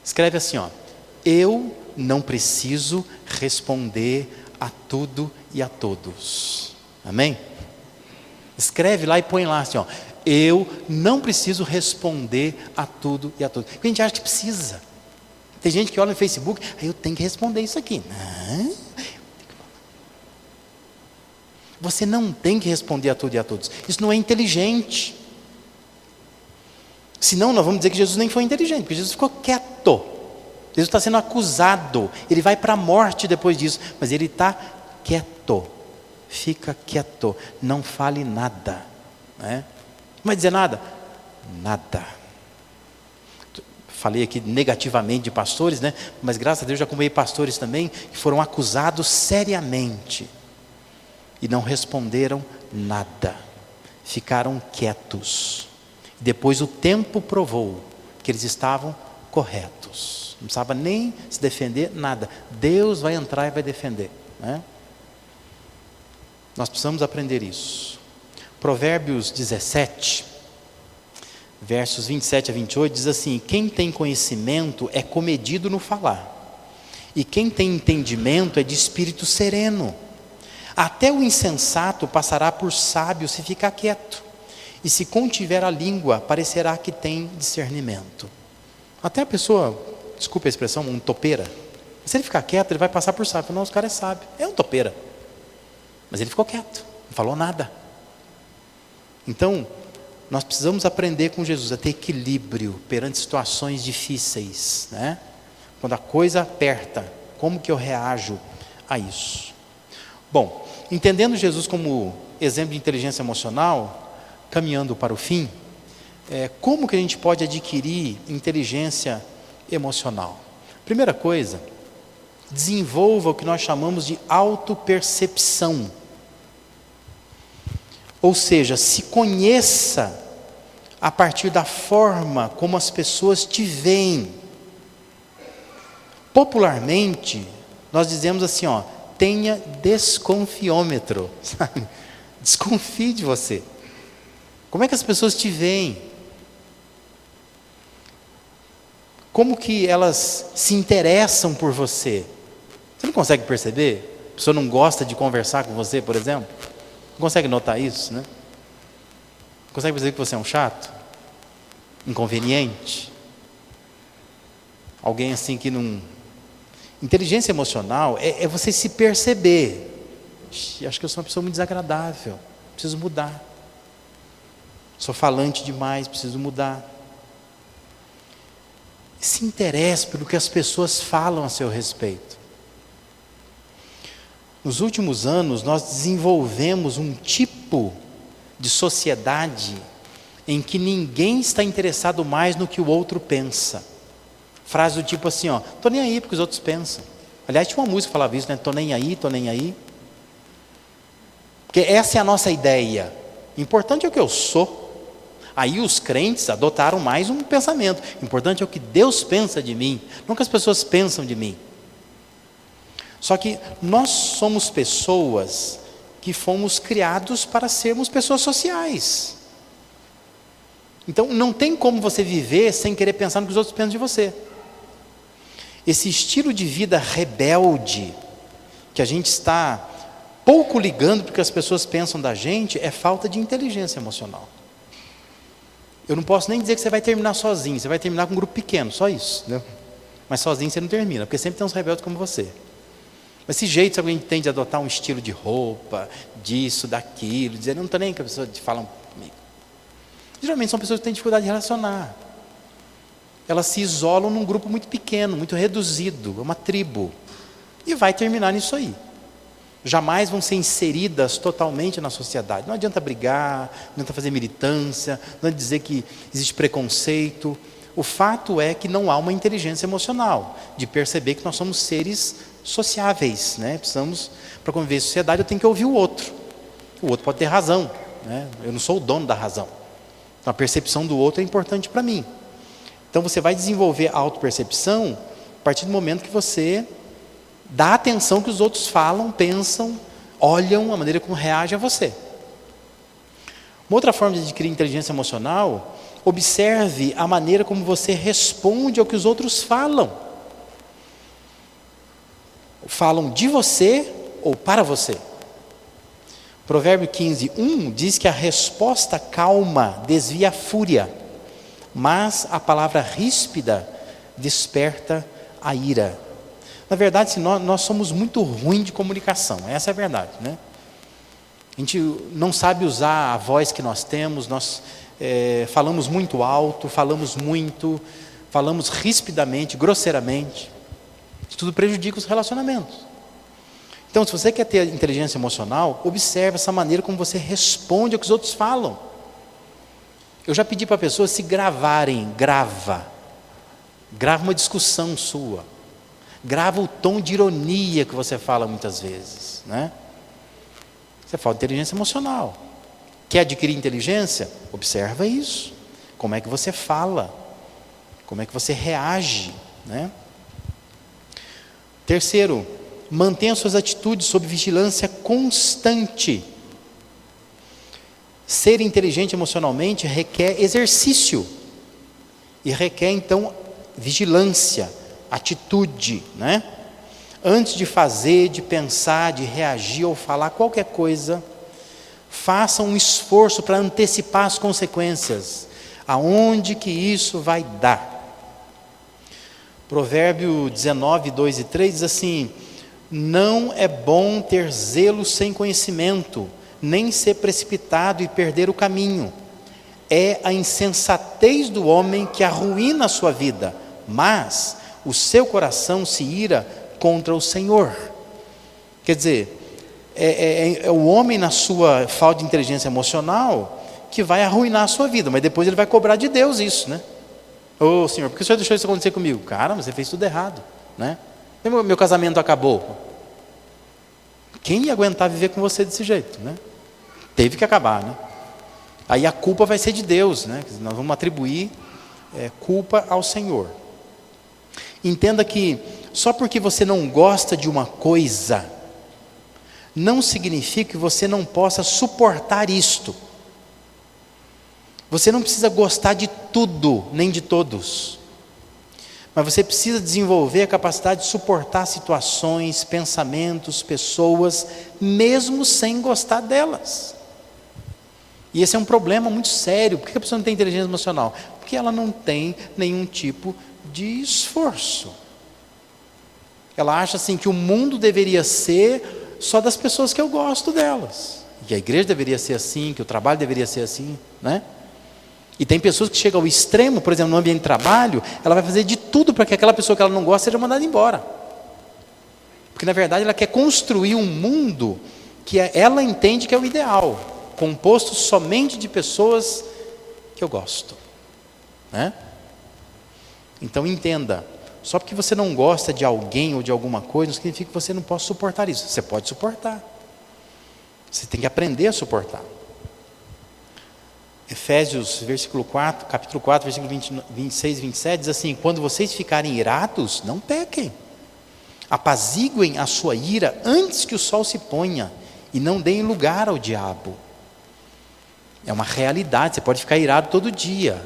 Escreve assim, ó, eu não preciso responder a tudo e a todos. Amém? Escreve lá e põe lá assim, ó, eu não preciso responder a tudo e a todos. Porque a gente acha que precisa. Tem gente que olha no Facebook, eu tenho que responder isso aqui. Não. Você não tem que responder a tudo e a todos. Isso não é inteligente. Senão nós vamos dizer que Jesus nem foi inteligente, porque Jesus ficou quieto. Jesus está sendo acusado. Ele vai para a morte depois disso, mas ele está quieto. Fica quieto. Não fale nada. Né? Não vai dizer nada? Nada. Falei aqui negativamente de pastores, né? Mas graças a Deus já acompanhei pastores também que foram acusados seriamente e não responderam nada, ficaram quietos. Depois o tempo provou que eles estavam corretos, não precisava nem se defender, nada. Deus vai entrar e vai defender, né? Nós precisamos aprender isso. Provérbios 17, versos 27 a 28, diz assim, quem tem conhecimento é comedido no falar, e quem tem entendimento é de espírito sereno. Até o insensato passará por sábio se ficar quieto, e se contiver a língua, parecerá que tem discernimento. Até a pessoa, desculpe a expressão, um topeira, se ele ficar quieto, ele vai passar por sábio. Não, os cara é sábio, é um topeira, mas ele ficou quieto, não falou nada. Então, nós precisamos aprender com Jesus a ter equilíbrio perante situações difíceis, né? Quando a coisa aperta, como que eu reajo a isso? Bom, entendendo Jesus como exemplo de inteligência emocional, caminhando para o fim, como que a gente pode adquirir inteligência emocional? Primeira coisa, desenvolva o que nós chamamos de autopercepção. Ou seja, se conheça a partir da forma como as pessoas te veem. Popularmente, nós dizemos assim, ó, tenha desconfiômetro, sabe? Desconfie de você. Como é que as pessoas te veem? Como que elas se interessam por você? Você não consegue perceber? A pessoa não gosta de conversar com você, por exemplo? Não consegue notar isso, né? Consegue perceber que você é um chato? Inconveniente? Alguém assim que não... Inteligência emocional é você se perceber. Acho que eu sou uma pessoa muito desagradável, preciso mudar. Sou falante demais, preciso mudar. Se interesse pelo que as pessoas falam a seu respeito. Nos últimos anos, nós desenvolvemos um tipo de sociedade em que ninguém está interessado mais no que o outro pensa. Frase do tipo assim, ó, tô nem aí porque os outros pensam. Aliás, tinha uma música que falava isso, né? Tô nem aí, tô nem aí. Porque essa é a nossa ideia. O importante é o que eu sou. Aí os crentes adotaram mais um pensamento. O importante é o que Deus pensa de mim, não o que as pessoas pensam de mim. Só que nós somos pessoas que fomos criados para sermos pessoas sociais. Então não tem como você viver sem querer pensar no que os outros pensam de você. Esse estilo de vida rebelde, que a gente está pouco ligando porque as pessoas pensam da gente, é falta de inteligência emocional. Eu não posso nem dizer que você vai terminar sozinho, você vai terminar com um grupo pequeno, só isso, né? Mas sozinho você não termina, porque sempre tem uns rebeldes como você. Mas esse jeito, se alguém tem de adotar um estilo de roupa, disso, daquilo, dizer, não estou nem que a pessoa te fala comigo. Geralmente são pessoas que têm dificuldade de relacionar. Elas se isolam num grupo muito pequeno, muito reduzido, uma tribo. E vai terminar nisso aí. Jamais vão ser inseridas totalmente na sociedade. Não adianta brigar, não adianta fazer militância, não adianta dizer que existe preconceito. O fato é que não há uma inteligência emocional, de perceber que nós somos seres sociáveis, né? Precisamos, para conviver em sociedade, eu tenho que ouvir o outro. O outro pode ter razão, né? Eu não sou o dono da razão. Então a percepção do outro é importante para mim. Então você vai desenvolver a autopercepção a partir do momento que você dá atenção que os outros falam, pensam, olham, a maneira como reage a você. Uma outra forma de adquirir inteligência emocional, observe a maneira como você responde ao que os outros falam. Falam de você ou para você. Provérbio 15:1 diz que a resposta calma desvia a fúria, mas a palavra ríspida desperta a ira. Na verdade, nós somos muito ruins de comunicação, essa é a verdade, né? A gente não sabe usar a voz que nós temos, nós falamos muito alto, falamos rispidamente, grosseiramente. Isso tudo prejudica os relacionamentos. Então, se você quer ter inteligência emocional, observe essa maneira como você responde ao que os outros falam. Eu já pedi para pessoas se gravarem, grava uma discussão sua, grava o tom de ironia que você fala muitas vezes, né? Você fala de inteligência emocional. Quer adquirir inteligência? Observa isso. Como é que você fala? Como é que você reage, né? Terceiro, mantenha suas atitudes sob vigilância constante. Ser inteligente emocionalmente requer exercício e requer então vigilância, atitude, né? Antes de fazer, de pensar, de reagir ou falar qualquer coisa, faça um esforço para antecipar as consequências, aonde que isso vai dar. Provérbio 19:2 e 3 diz assim: não é bom ter zelo sem conhecimento, nem ser precipitado e perder o caminho. É a insensatez do homem que arruína a sua vida, mas o seu coração se ira contra o Senhor. Quer dizer, é o homem na sua falta de inteligência emocional que vai arruinar a sua vida, mas depois ele vai cobrar de Deus isso, né? Ô Senhor, por que o Senhor deixou isso acontecer comigo? Cara, você fez tudo errado, né? Meu casamento acabou. Quem ia aguentar viver com você desse jeito, né? Teve que acabar, né? Aí a culpa vai ser de Deus, né? Nós vamos atribuir culpa ao Senhor. Entenda que só porque você não gosta de uma coisa, não significa que você não possa suportar isto. Você não precisa gostar de tudo, nem de todos. Mas você precisa desenvolver a capacidade de suportar situações, pensamentos, pessoas, mesmo sem gostar delas. E esse é um problema muito sério. Por que a pessoa não tem inteligência emocional? Porque ela não tem nenhum tipo de esforço. Ela acha assim que o mundo deveria ser só das pessoas que eu gosto delas. Que a igreja deveria ser assim, que o trabalho deveria ser assim, né? E tem pessoas que chegam ao extremo, por exemplo, no ambiente de trabalho, ela vai fazer de tudo para que aquela pessoa que ela não gosta seja mandada embora. Porque na verdade ela quer construir um mundo que ela entende que é o ideal, composto somente de pessoas que eu gosto, né? Então entenda, só porque você não gosta de alguém ou de alguma coisa, não significa que você não possa suportar isso. Você pode suportar. Você tem que aprender a suportar. Efésios, capítulo 4, versículo 26 e 27, diz assim: quando vocês ficarem irados, não pequem. Apaziguem a sua ira antes que o sol se ponha, e não deem lugar ao diabo. É uma realidade, você pode ficar irado todo dia,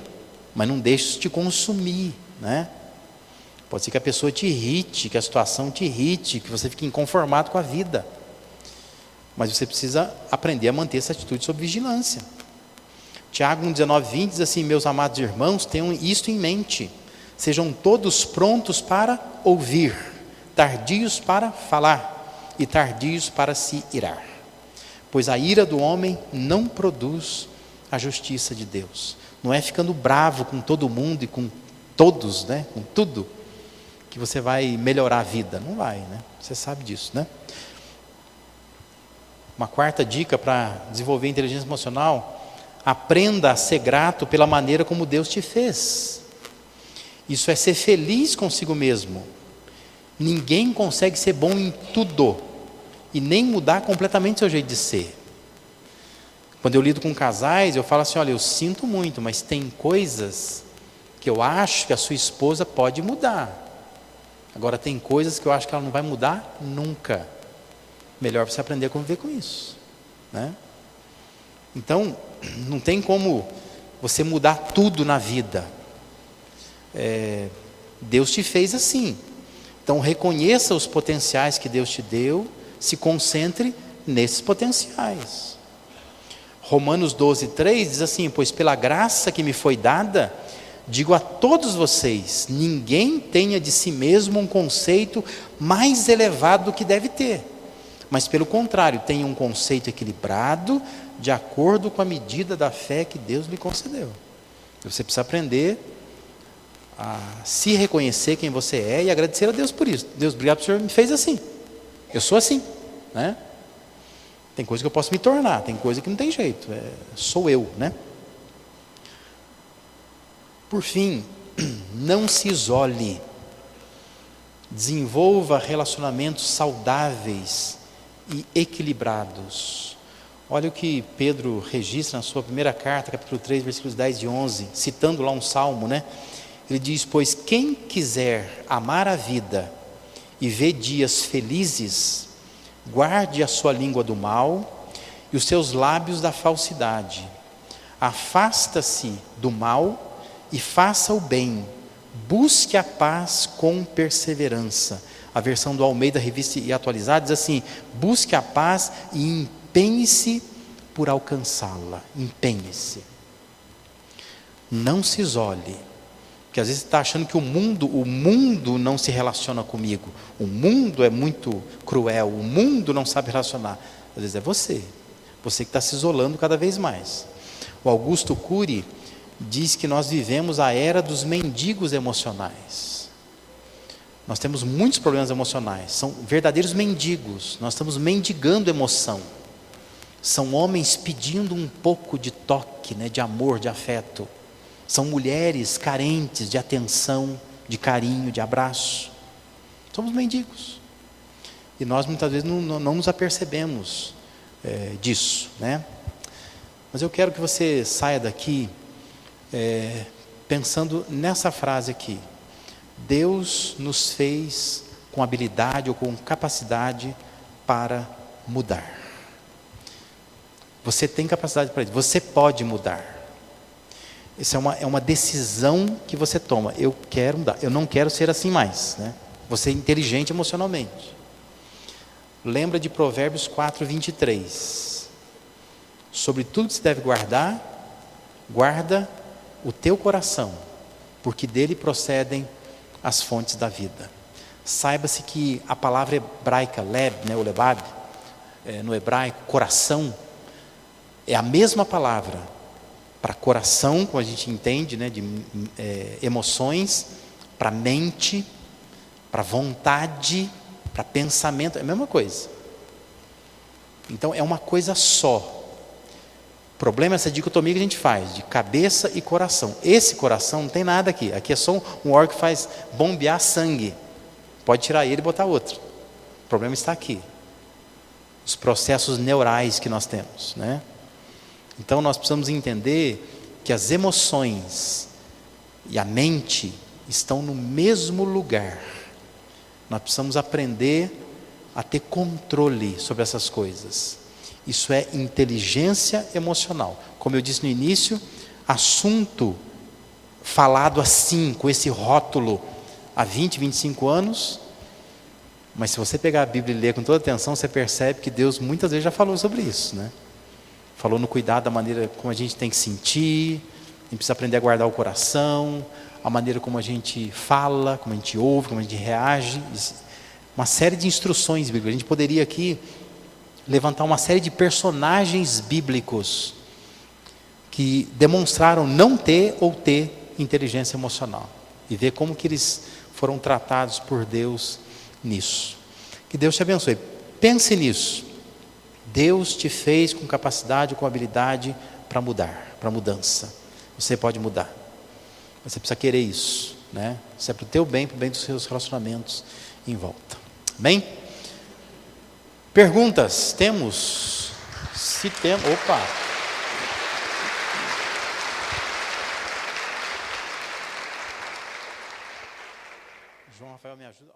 mas não deixe isso te consumir, né? Pode ser que a pessoa te irrite, que a situação te irrite, que você fique inconformado com a vida. Mas você precisa aprender a manter essa atitude sob vigilância. Tiago 1,19-20 diz assim: meus amados irmãos, tenham isto em mente, sejam todos prontos para ouvir, tardios para falar e tardios para se irar, pois a ira do homem não produz a justiça de Deus. Não é ficando bravo com todo mundo e com todos, né, com tudo, que você vai melhorar a vida. Não vai, né? Você sabe disso, né? Uma quarta dica para desenvolver a inteligência emocional: aprenda a ser grato pela maneira como Deus te fez. Isso é ser feliz consigo mesmo. Ninguém consegue ser bom em tudo e nem mudar completamente seu jeito de ser. Quando eu lido com casais, eu falo assim: olha, eu sinto muito, mas tem coisas que eu acho que a sua esposa pode mudar. Agora tem coisas que eu acho que ela não vai mudar nunca. Melhor você aprender a conviver com isso, né? Então, não tem como você mudar tudo na vida. Deus te fez assim. Então reconheça os potenciais que Deus te deu, se concentre nesses potenciais. Romanos 12:3 diz assim: pois pela graça que me foi dada, digo a todos vocês, ninguém tenha de si mesmo um conceito mais elevado do que deve ter, mas pelo contrário, tenha um conceito equilibrado, de acordo com a medida da fé que Deus lhe concedeu. Você precisa aprender a se reconhecer quem você é e agradecer a Deus por isso. Deus, obrigado, o Senhor me fez assim, eu sou assim, né? Tem coisa que eu posso me tornar, tem coisa que não tem jeito, sou eu, né? Por fim, não se isole, desenvolva relacionamentos saudáveis e equilibrados. Olha o que Pedro registra na sua primeira carta, capítulo 3, versículos 10 e 11, citando lá um salmo, né? Ele diz: pois quem quiser amar a vida e ver dias felizes, guarde a sua língua do mal e os seus lábios da falsidade. Afasta-se do mal e faça o bem. Busque a paz com perseverança. A versão do Almeida, Revista e Atualizada, diz assim: busque a paz e empenhe-se por alcançá-la. Empenhe-se. Não se isole. Porque às vezes você está achando que o mundo não se relaciona comigo. O mundo é muito cruel, o mundo não sabe relacionar. Às vezes é você que está se isolando cada vez mais. O Augusto Cury diz que nós vivemos a era dos mendigos emocionais. Nós temos muitos problemas emocionais, são verdadeiros mendigos. Nós estamos mendigando emoção. São homens pedindo um pouco de toque, né, de amor, de afeto. São mulheres carentes de atenção, de carinho, de abraço. Somos mendigos. E nós muitas vezes não nos apercebemos disso, né? Mas eu quero que você saia daqui pensando nessa frase aqui: Deus nos fez com habilidade ou com capacidade para mudar. Você tem capacidade para isso, você pode mudar. Isso é uma decisão que você toma. Eu quero mudar, eu não quero ser assim mais, né? Você é inteligente emocionalmente. Lembra de Provérbios 4:23. Sobre tudo que se deve guardar, guarda o teu coração, porque dele procedem as fontes da vida. Saiba-se que a palavra hebraica leb, né, o lebab, no hebraico, coração, é a mesma palavra para coração, como a gente entende, né, de emoções, para mente, para vontade, para pensamento, é a mesma coisa. Então é uma coisa só. problema é essa dicotomia que a gente faz, de cabeça e coração. Esse coração não tem nada aqui. Aqui é só um órgão que faz bombear sangue. Pode tirar ele e botar outro. O problema está aqui. Os processos neurais que nós temos, né? Então nós precisamos entender que as emoções e a mente estão no mesmo lugar. Nós precisamos aprender a ter controle sobre essas coisas. Isso é inteligência emocional. Como eu disse no início, assunto falado assim, com esse rótulo, há 20, 25 anos. Mas se você pegar a Bíblia e ler com toda atenção, você percebe que Deus muitas vezes já falou sobre isso, né? Falou no cuidado da maneira como a gente tem que sentir, a gente precisa aprender a guardar o coração, a maneira como a gente fala, como a gente ouve, como a gente reage. Uma série de instruções bíblicas. A gente poderia aqui levantar uma série de personagens bíblicos que demonstraram não ter ou ter inteligência emocional. E ver como que eles foram tratados por Deus nisso. Que Deus te abençoe. Pense nisso. Deus te fez com capacidade, com habilidade para mudar, para mudança. Você pode mudar. Você precisa querer isso, né? Isso é para o teu bem, para o bem dos seus relacionamentos em volta. Bem? Perguntas? Temos? Se temos... Opa! João Rafael, me ajuda.